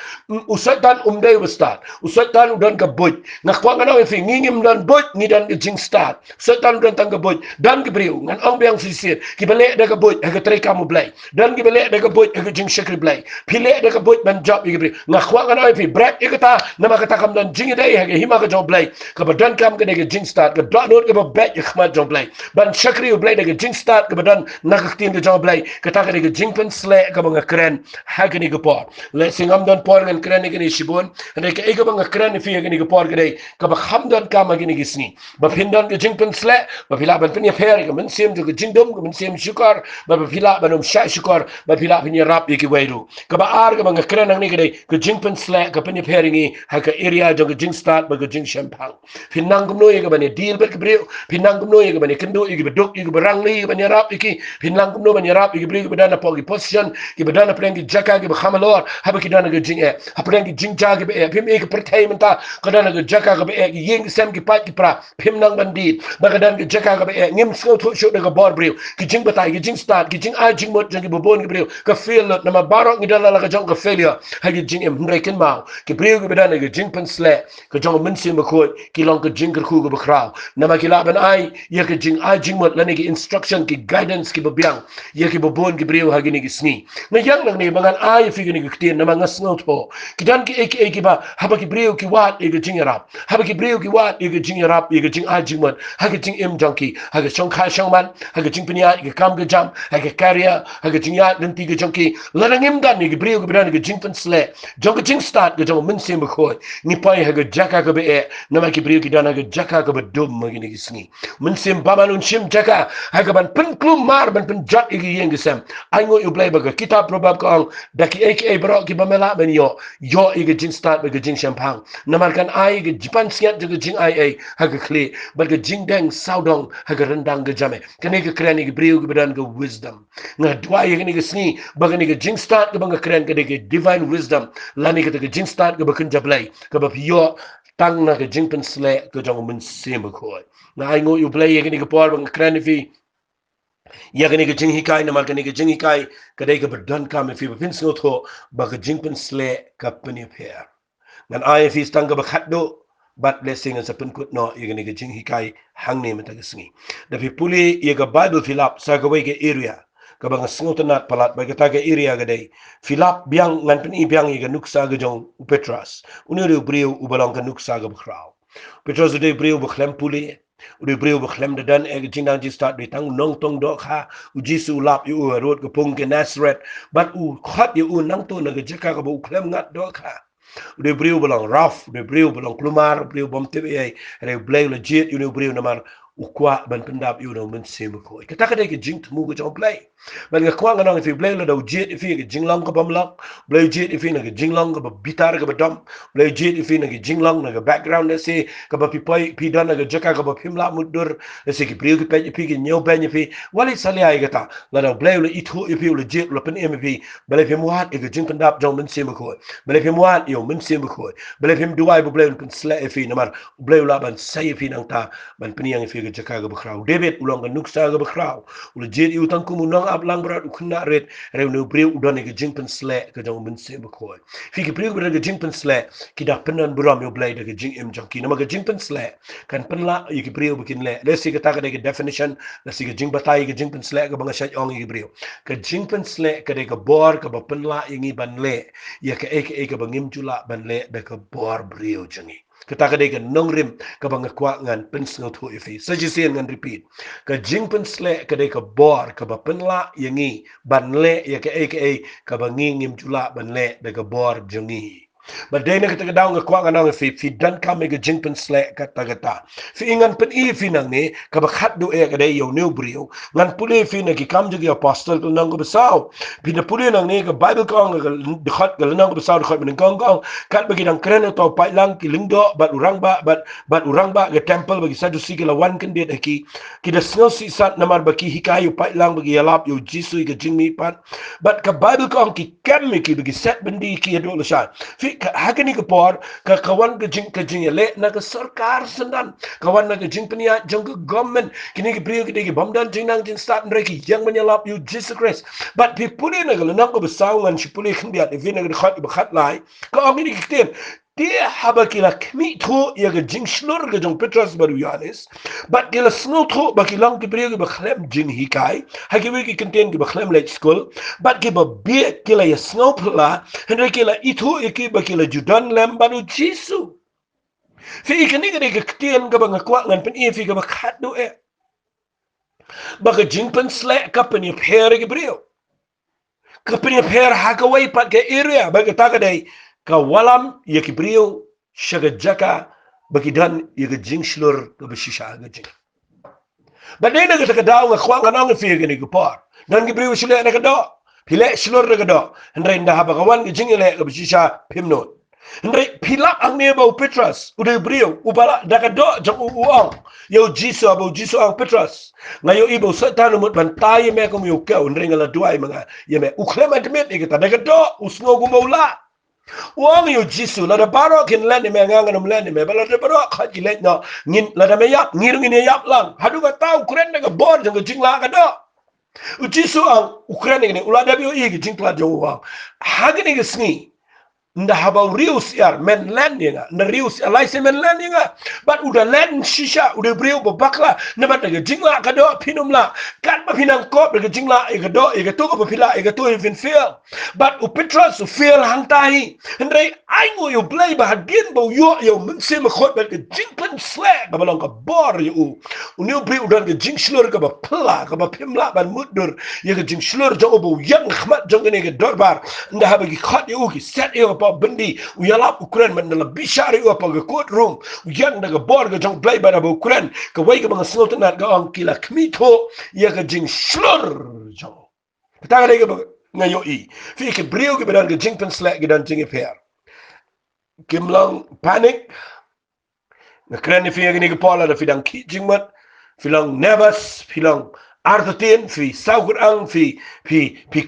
usatan de start usatan dan ke boy nga kwa ngan ong fi ngingim dan boy ni dan ke jing start usatan dan tang ke boy dan ke brio ngan ong biang sisir ki bale de ke boy ke tre kamu blai dan ki bale de ke boy ke jing shakri blai pile de ke boy ban job i brio nga kwa ngan ong fi bread ikata nama kata kam dan jing dai ke hima ke job blai ke badan kam ke de jing start ke dot ke bet je khmat jong blai ban shakri blai de jing start ke badan nak tin ke jong blai ke ta ke Jingpynsleh ke bang kren ha ke ni ke por le singam dan por ngan kren ni ke ni shibon ne ke ke bang kren fi ke ni ke por ke dai ke ba kham dan ka ma ke ni gisni ba pindan ke Jingpynsleh ba pila ban pin fer ke Mynsiem ke jingdom ke Mynsiem shukar ba pila banum sha shukar ba pila pin rap ke wairu ke ba ar ke bang kren ni ke dai ke Jingpynsleh ke pin fer ngi ha ke area jong ke jing start ba ke jing champang pinang kum no ye ke ban deal ber ke brio pinang kum no ye ke ban kendo ye ke bedok ye ke berang li ban rap iki pinang kum no ban rap ye ke brio ke badana pogi position ke badana preng ke jaka ke khamalor ha ba ke dana ke jing ha preng ke jing ja ke be pim ye ke pertainment ta ke dana ke jaka ke be yeng sem ke pat ke pra pim nang bandit ba ke dana ke jaka ke be ngim sko tho sho de ke bor brio ke jing batai ke jing start ke jing a jing mot jang ke bobon ke brio ke fail na ma barok ngidala la ke jong ke failure ha ke jing em rekin mau ke brio ke badana ke Jingpynsleh ke jong Mynsiem ko ki long ke jing ke khu ke bakrau na ma ki la ban ai ye ke jing a jing mot la ne ke instruction ke guidance ke babiang ye ke bobon ke brio ha ke ni ke sni na yang nang ni bangan ai fi ke ni ke tin na ma ngas ngot po ki dan ke ek ba ha ba ke brio ki wat ye ke jing rap ha ba ke brio ki wat ye ke jing rap ye ke jing a jing mot ha ke jing em junkie ha ke chong kha chong man ha ke jing pnya ke kam ke jam ha ke career ha ke jing ya dan ti ke junkie la nang em dan ni ke brio ke ban ke Jingpynsleh jong ke jing start ke jong Mynsiem ko ni pai ha ke jaka ke be na ma ke brio ki dan ha ke jaka ke bedum ma ke ni gisngi Mynsiem pamanun sim jaka hagaban penklum mar ban penjat igi yang gisam aingo you play baga kitab probab kong daki aka bro ki bamela ben yo igi jing start baga jing champang namarkan ai igi jipan siat jaga jing ai haga kle baga jing deng saudong haga rendang ga jame kene ga kren igi brio ga badan ga wisdom nga dua igi ni gisngi baga ni ga jing start ga banga kren ga de divine wisdom lani ga jing start ga bakin jablay ga ba yo tang na ga Jingpynsleh ga jong Mynsiem Bakhuid na ai ngo you play igi ni ga por banga kren fi ya gani ga jing hikai na mar gani ga jing hikai kadai ga badan kam fi pin sngo tho ba ga Jingpynsleh ka pni pher ngan ai fi stang ga bakhatdo but blessing as a pin kut no ya gani ga jing hikai hang ne mata ga sngi da fi puli ya ga bible fill up sa ga wei ga area ka bang sngo tanat palat ba ga ta ga area ga dai fill up biang ngan pin i biang ya ga nuksa ga jong Petras unire brio ubalong ga nuksa ga bkrau Petras de brio bkhlem puli udah beriu berklem dan jing nang jing start ditang nong tong dok ha ujisu lap yu road ke pung ke Nazareth but khat yu nang tu na jeka ka bu klem ngat dok ha udah beriu belang raf udah beriu belang klumar beriu bom tebe ai re blay legit yu beriu namar ukwa ban pendap yu no Mynsiem Bakhuid kata ka ke jing tmu go jong play ban ga kwa ngang fi blay lo do jet fi ke jing long ka bam lak blay jet fi na ke jing long ka bitar ka dom blay jet fi na ke jing long na ke background na se ka ba pi pi dan na ke jaka ka ba phimla mudur na se ke priu ke pe fi ke nyo pe fi wali sali ai ga ta la do blay lo itu fi lo jet lo pen mp blay fi muat ke jing pendap jong Mynsiem Bakhuid blay fi muat yo Mynsiem Bakhuid blay fi duai bu blay pen sle fi na mar blay la ban sai fi nang ta ban peniang fi jaka ga bakrau David ulong ga nuksa ga bakrau ul jet yu tang kumu nong ab lang brat ukna red rew no breu udon ga Jingpynsleh ga jong Mynsiem Bakhuid fi ki breu ga Jingpynsleh ki da penan buram yo blay ga jing em jong ki na ga Jingpynsleh kan penla yi ki breu bikin le lesi ga ta ga definition lesi ga jing batai ga Jingpynsleh ga banga shaj ong yi breu ga Jingpynsleh ka de ga bor ka ba penla ingi ban le ya ka aka ga bangim jula ban le da ka bor breu jangi kita kadai kan nongrim ka bang kwa ngan pen sngo thu ifi sajisian ngan repeat ka Jingpynsleh kadai ka bor ka ba penla yangi banle ya ka ka bangi ngim jula banle da ka bor jangi badai na kita daw nga kwa ngan fi dan ka me ka Jingpynsleh ka tagata fi ingan pen i fi nang ni ka ba khat do kadai yo new brio ngan puli fi na ki kam jagi apostle ko nang ko basaw fi na puli nang ni ka bible ko nga khat ga nang ko basaw khat men gong kat bagi dang kren to pai lang ki lingdo bat urang ba ga temple bagi sadusi ki lawan kan dia ki da sngo si sat namar bagi hikayu pai lang bagi yalap yo jisu ga jingmi pat but ka bible ko ki kem ki bagi set bendi ki do la sha fi hakani ka por ka kawan ka jing le na ka sarkar sendan kawan na ka jing penia jong ka government kini ki brio ki de ki bamdan jing nang jing start reki yang menyalap yo Jesus Christ but pi puli na ga nang ko basawan si puli kan dia de vina ga khat lai ka ong ni ki dia haba kila kmi thu ya ga jing shlur ga jong Petras baru Yohanes but kila snow thu ba kilang ki brio ki ba khlem jing hikai ha ki ki contain ki ba khlem late school but ki ba bi kila ya snow pla henry kila itu ki ba kila judan lem baru jisu fi ikani ga de ktien ga ba ngakwa ngan pen fi ga ba khat do ba ga Jingpynsleh ka pen pher ki brio ka pen pher ha ka wai pat ga area ba ga ta ga dai ka walam ya ki brio shaga jaka bagi dan ya ga jing shlur ga bishisha ga jing ba dai daga ta dawo ga kwa ga nang fi ga ni ga par dan ki brio shle na ga do pile shlur ga do ndai nda ha ba ga wan ga jing le ga bishisha pimno ndai pila ang ne ba Petras udah brio ubala daga do jang uang yo jisu ang Petras ngayo ibo satan mut bantai me ko yo ka ndai ngala duai mga ye me uklema admit ikata daga do usno gumaula Wang yo jisu la da baro kin len me ngang ngam len me bala da baro khat ki len no ngin la da me yap ngir ngin yap lang hadu ga tau kren ga bor jang jing la ga do u jisu ang ukren ni ula da bi o i gi jing pla jo wa ha ga ni ga sngi nda haba rius yar men len ni nga na rius alai se men len ni nga but udah len shisha udah brio bakla na bat ga jing la ga do pinum la kan ba pinang ko ga jing la ga do ga to ko pila ga to even feel but u Petras u feel hang tai ndai ai ngo yo play ba hadin bo yo Mynsiem Bakhuid ba ga Jingpynsleh ga balong ka bor yo u new brio dan ga jing shlur ga ba pla ga ba pimla ban mudur ye ga jing shlur jo bo yang khmat jong ne ga dorbar nda haba gi khat yo ki set yo ba bendi uyalap Ukraine man la bishari wa pa courtroom uyan daga bor ga jong play ba ba Ukraine ka wai ga bang snot na ga ang kila kmito ya ga jing slur jo ta ga ga ngayo I fi ke brio ga dan ga Jingpynsleh ga dan jing per kimlang panic na krani fi ga ni ga pala da fi dan ki jingmat filang nervous filang artatin fi saugrang fi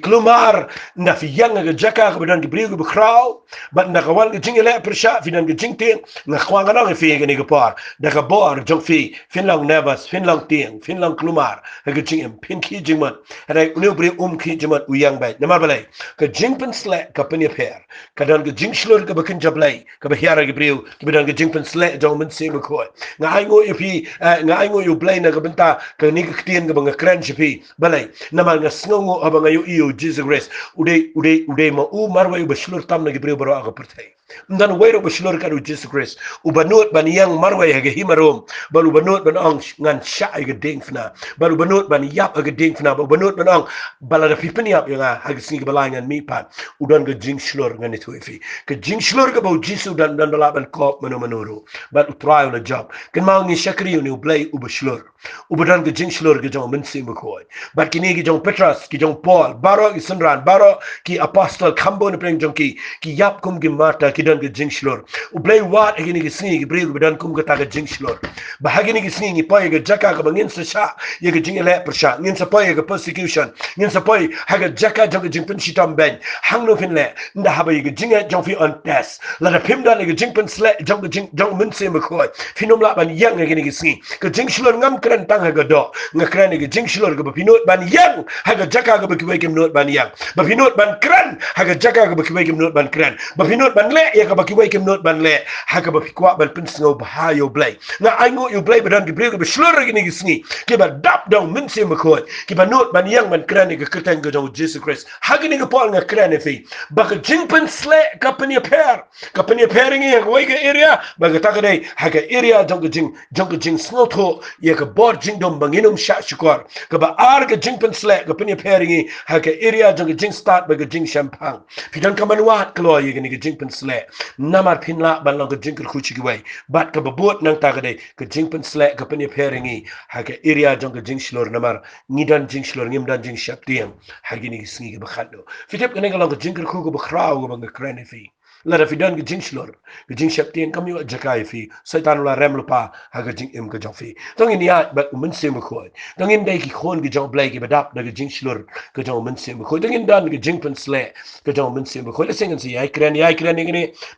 klumar na fi yang ga jaka ga dan gibrigo be kraw but na kawan ga jingele persha fi dan ga jingting na kwanga na fi ga ni ga par da ga bor jong fi finlang nervous finlang ting finlang klumar ga jingem pinki jingman ra unu bri ki jingman uyang bai na marbalai ka Jingpynsleh ka penya per ka dan ga jingslur ga bakin jablai ka ba hiara gibrigo ga dan ga Jingpynsleh jong Mynsiem ko nga ai ngo fi nga ai ngo yu blai na ga benta ka ni ga ktien ga bang Shipi balay naman nga sngongo abang ayo iyo Jesus Christ uday ma marway baslur tam na gibriyo baro aga pertay ndan wayro baslur kadu Jesus Christ ubanot baniyang marway haga himarom balu banot banang ngan sha aga dingfna balu banot ban yap aga dingfna ubanot banang balada pipeni yap nga haga singi balangan mipat udan ga jingslur ngan itu ifi ka jingslur ga bau Jesus dan balaban kop manuro but utray na job kan mau ni shakri ni ublay ubaslur ubadan ga jingslur ga jong Mynsiem Bakhuid but kini ki jong Petrus ki jong Paul baro ki sunran baro ki apostle kambo na preng jong ki yap kum ki mata ki dan ki jingslor ublay wat agini ki singi ki brig badan kum ka taga jingslor bahagini ki singi pa ga jaka ka bangin sa sha ye ka jingele persha ngin sa pa ga persecution ngin sa pa haga jaka jong Jingpynsitam ben hangno finle nda haba ye jinga jong fi on test la da pimda le Jingpynsleh jong Mynsiem Bakhuid finom la ban yang agini ki singi ka jingslor ngam kran tang haga do ngakran ga jingslor ga pinot ban yang haga jaka ga bakiway kim not ban yang ba pinot ban kran haga jaka ga bakiway kim not ban kran ba pinot ban le ya ga bakiway kim not ban le haga ba pikwa ban pinsngo ba yo blay na aingo yo blay badan gi brego ba slur gi ni sngi ki ba dap dong Mynsiem Bakhuid ki ba not ban yang ban kran ga kertan ga jong Jesus Christ haga ni ga pol nga kran fi ba ga Jingpynsleh ka penya per ngi ga way ga area ba ga tagaday haga area jong jing snotho ya ga bor jingdom banginum sha shukor ka ba ga Jingpynsleh ka penya peringi ha ka area jong jing start ba ga jing champang fidan ka manwat klo ye ga Jingpynsleh namar pinla ban lo ga jing khuchi gi wai bat ka ba bot nang ta ga dai ka Jingpynsleh ka penya peringi ha ka area jong ga jing shlor namar ngidan jing shlor ngimdan jing shaptiam ha gi ni sngi ga khando fitep ka ne ga lo ga jing khu ga ba khrao ga ba ga krane fi la da fidan ga jing shlor ga jing shaptiam kam yo jakai fi saitan la rem pa ha ga jing im ga jong fi tong ni ya ba Mynsiem Bakhuid tong in dai ki khon ga jong blay ki badap da ga jing shlor ga jong Mynsiem Bakhuid tong in dan ga Jingpynsleh ga jong Mynsiem Bakhuid la singan si ai kran ni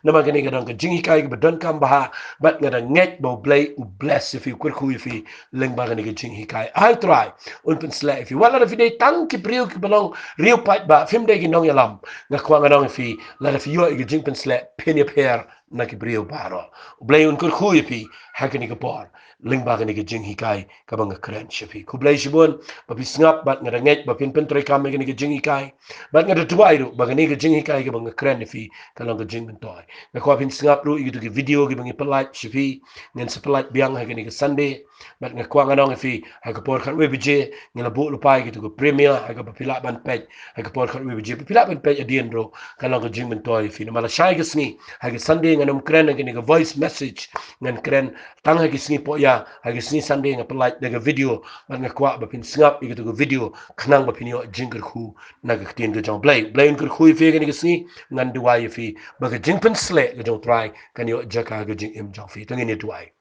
nama ga ni ga dong ga jing hikai ga badan kam ba bat ga da nget bo blay u bless if you kur fi leng ba ga ni ga jing hikai ai try un Pynssleh if you wala da fi dai tang ki brio ki balong rio pat ba fim dai ki nong yalam ga kwa ga dong fi la da fi yo ga Jingpynsleh penya per na ki brio baro blay un kur fi ha ga ni ga bor leng ba ga ni ga jing hikai ka bang kran shafi ku blay shibon ba fi snap bat nga nget ba pin pentre kam ga ni ga jing hikai bat nga tuwai ru ba ga ni ga jing hikai ga bang kran fi ka lang ga jing bentoy na ko pin snap ru itu ki video ga bang pelat shafi ngen sepelat biang ha ga ni ga Sunday bat nga kwa nga nong fi ha ga por khan we bije ngela bu lu pai gitu ga premier ha ga ba pila ban pej ha ga por khan we bije pila ban pej adien ro ka lang ga jing bentoy fi na mala shai ga sngi ha ga Sunday nga nom kran ga ni ga voice message ngan kran tang ha ga sngi po ya ha ga sngi Sunday nga pelat ga video bat nga kwa ba pin snap gitu ga video khnang ba pin yo jing khu na ga tien ga jong blay un khu fi ga ni ga sngi ngan duai fi ba ga Jingpynsleh ga jong try kan yo jaka ga jing im jong fi tang ni duai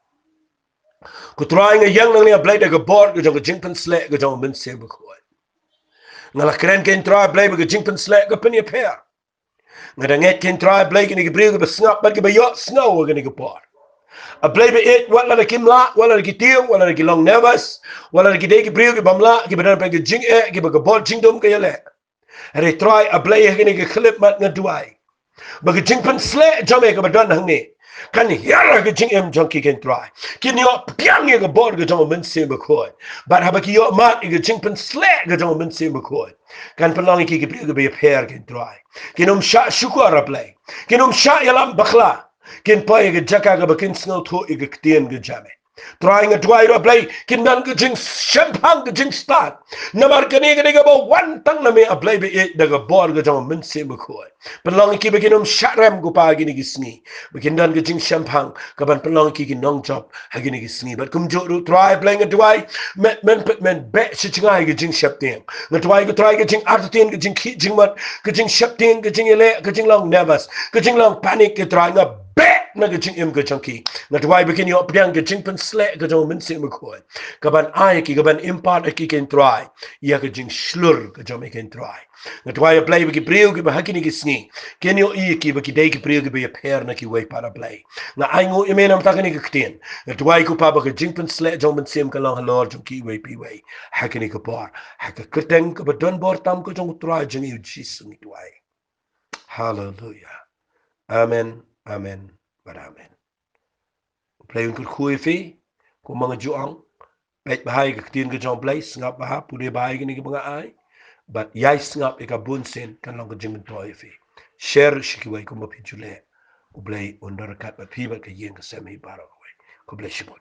ku try nga yang nang ni blay da ga board ga jong Jingpynsleh ga jong Mynsiem Bakhuid ngala kren ken try blay ga Jingpynsleh ga penya per nga da nget ken try blay ga ni ga brio ga snap ba ga ba yo snow ga ni ga por a blay ba it wala la kimla wala la kitiu wala la kilong nervous wala la kidei ki brio ki bamla ki badan pa ga jing ki ba ga bol jingdom ka yale re try a blay ga ni ga clip mat nga duai ba ga Jingpynsleh jame ga badan hang ni kan hiara ga jing em jong ki ken try kin yo piang ga bor ga jong Mynsiem Bakhuid but haba ki yo mat ga Jingpynsleh ga jong Mynsiem Bakhuid kan palang ki brio ga be per ken try kin sha shukar a blay kin sha yalam bakhla kin pa ga jaka ga bakin snow tho ga ktien ga jame Try nga tuai ro play kindan ke jing champagne ke jing start. Namar kani kani ke bo one tang na me apply be it daga bor ke jong Mynsiem Bakhuid. Penlong ki beginum sharam go pa gini gisni. Bekindan ke jing champagne ka ban penlong ki nong job ha gini gisni. But kum jo ru try play nga tuai men be si chingai ke jing shapting. Nga tuai ke try ke jing artin ke jing ki jing mat ke jing shapting ke jing ele ke jing long nervous ke jing long panic ke try nga na ke jing im ke chunky na tuai bikin yo pdiang ke Jingpynsleh ke jong Mynsiem Bakhuid kaban ai ki kaban impart ki ken try ya ke jing slur ke jong ken try na tuai play biki priu ke bahakini ke sni ken yo I ki biki dei ke priu ke be per na ki way para play na ai ngo imenam takani ke kten na tuai ku pa ba ke Jingpynsleh jong Mynsiem ke long halor jong ki way pi way hakini ke por hak ke teng ke badon bor tam ke jong try jing yu Jesus ni tuai hallelujah amen amen but amen play un khui fi ko mga juang pet bahai ke tin ke jong play ngap bah pure bahai ke ni ke mga ai but yai ngap e ka bun sen kan long ke jing toy fi share shikiwai ko ma pi jule u play under kat ba pi ba ke yen ke semi baro ko play shibon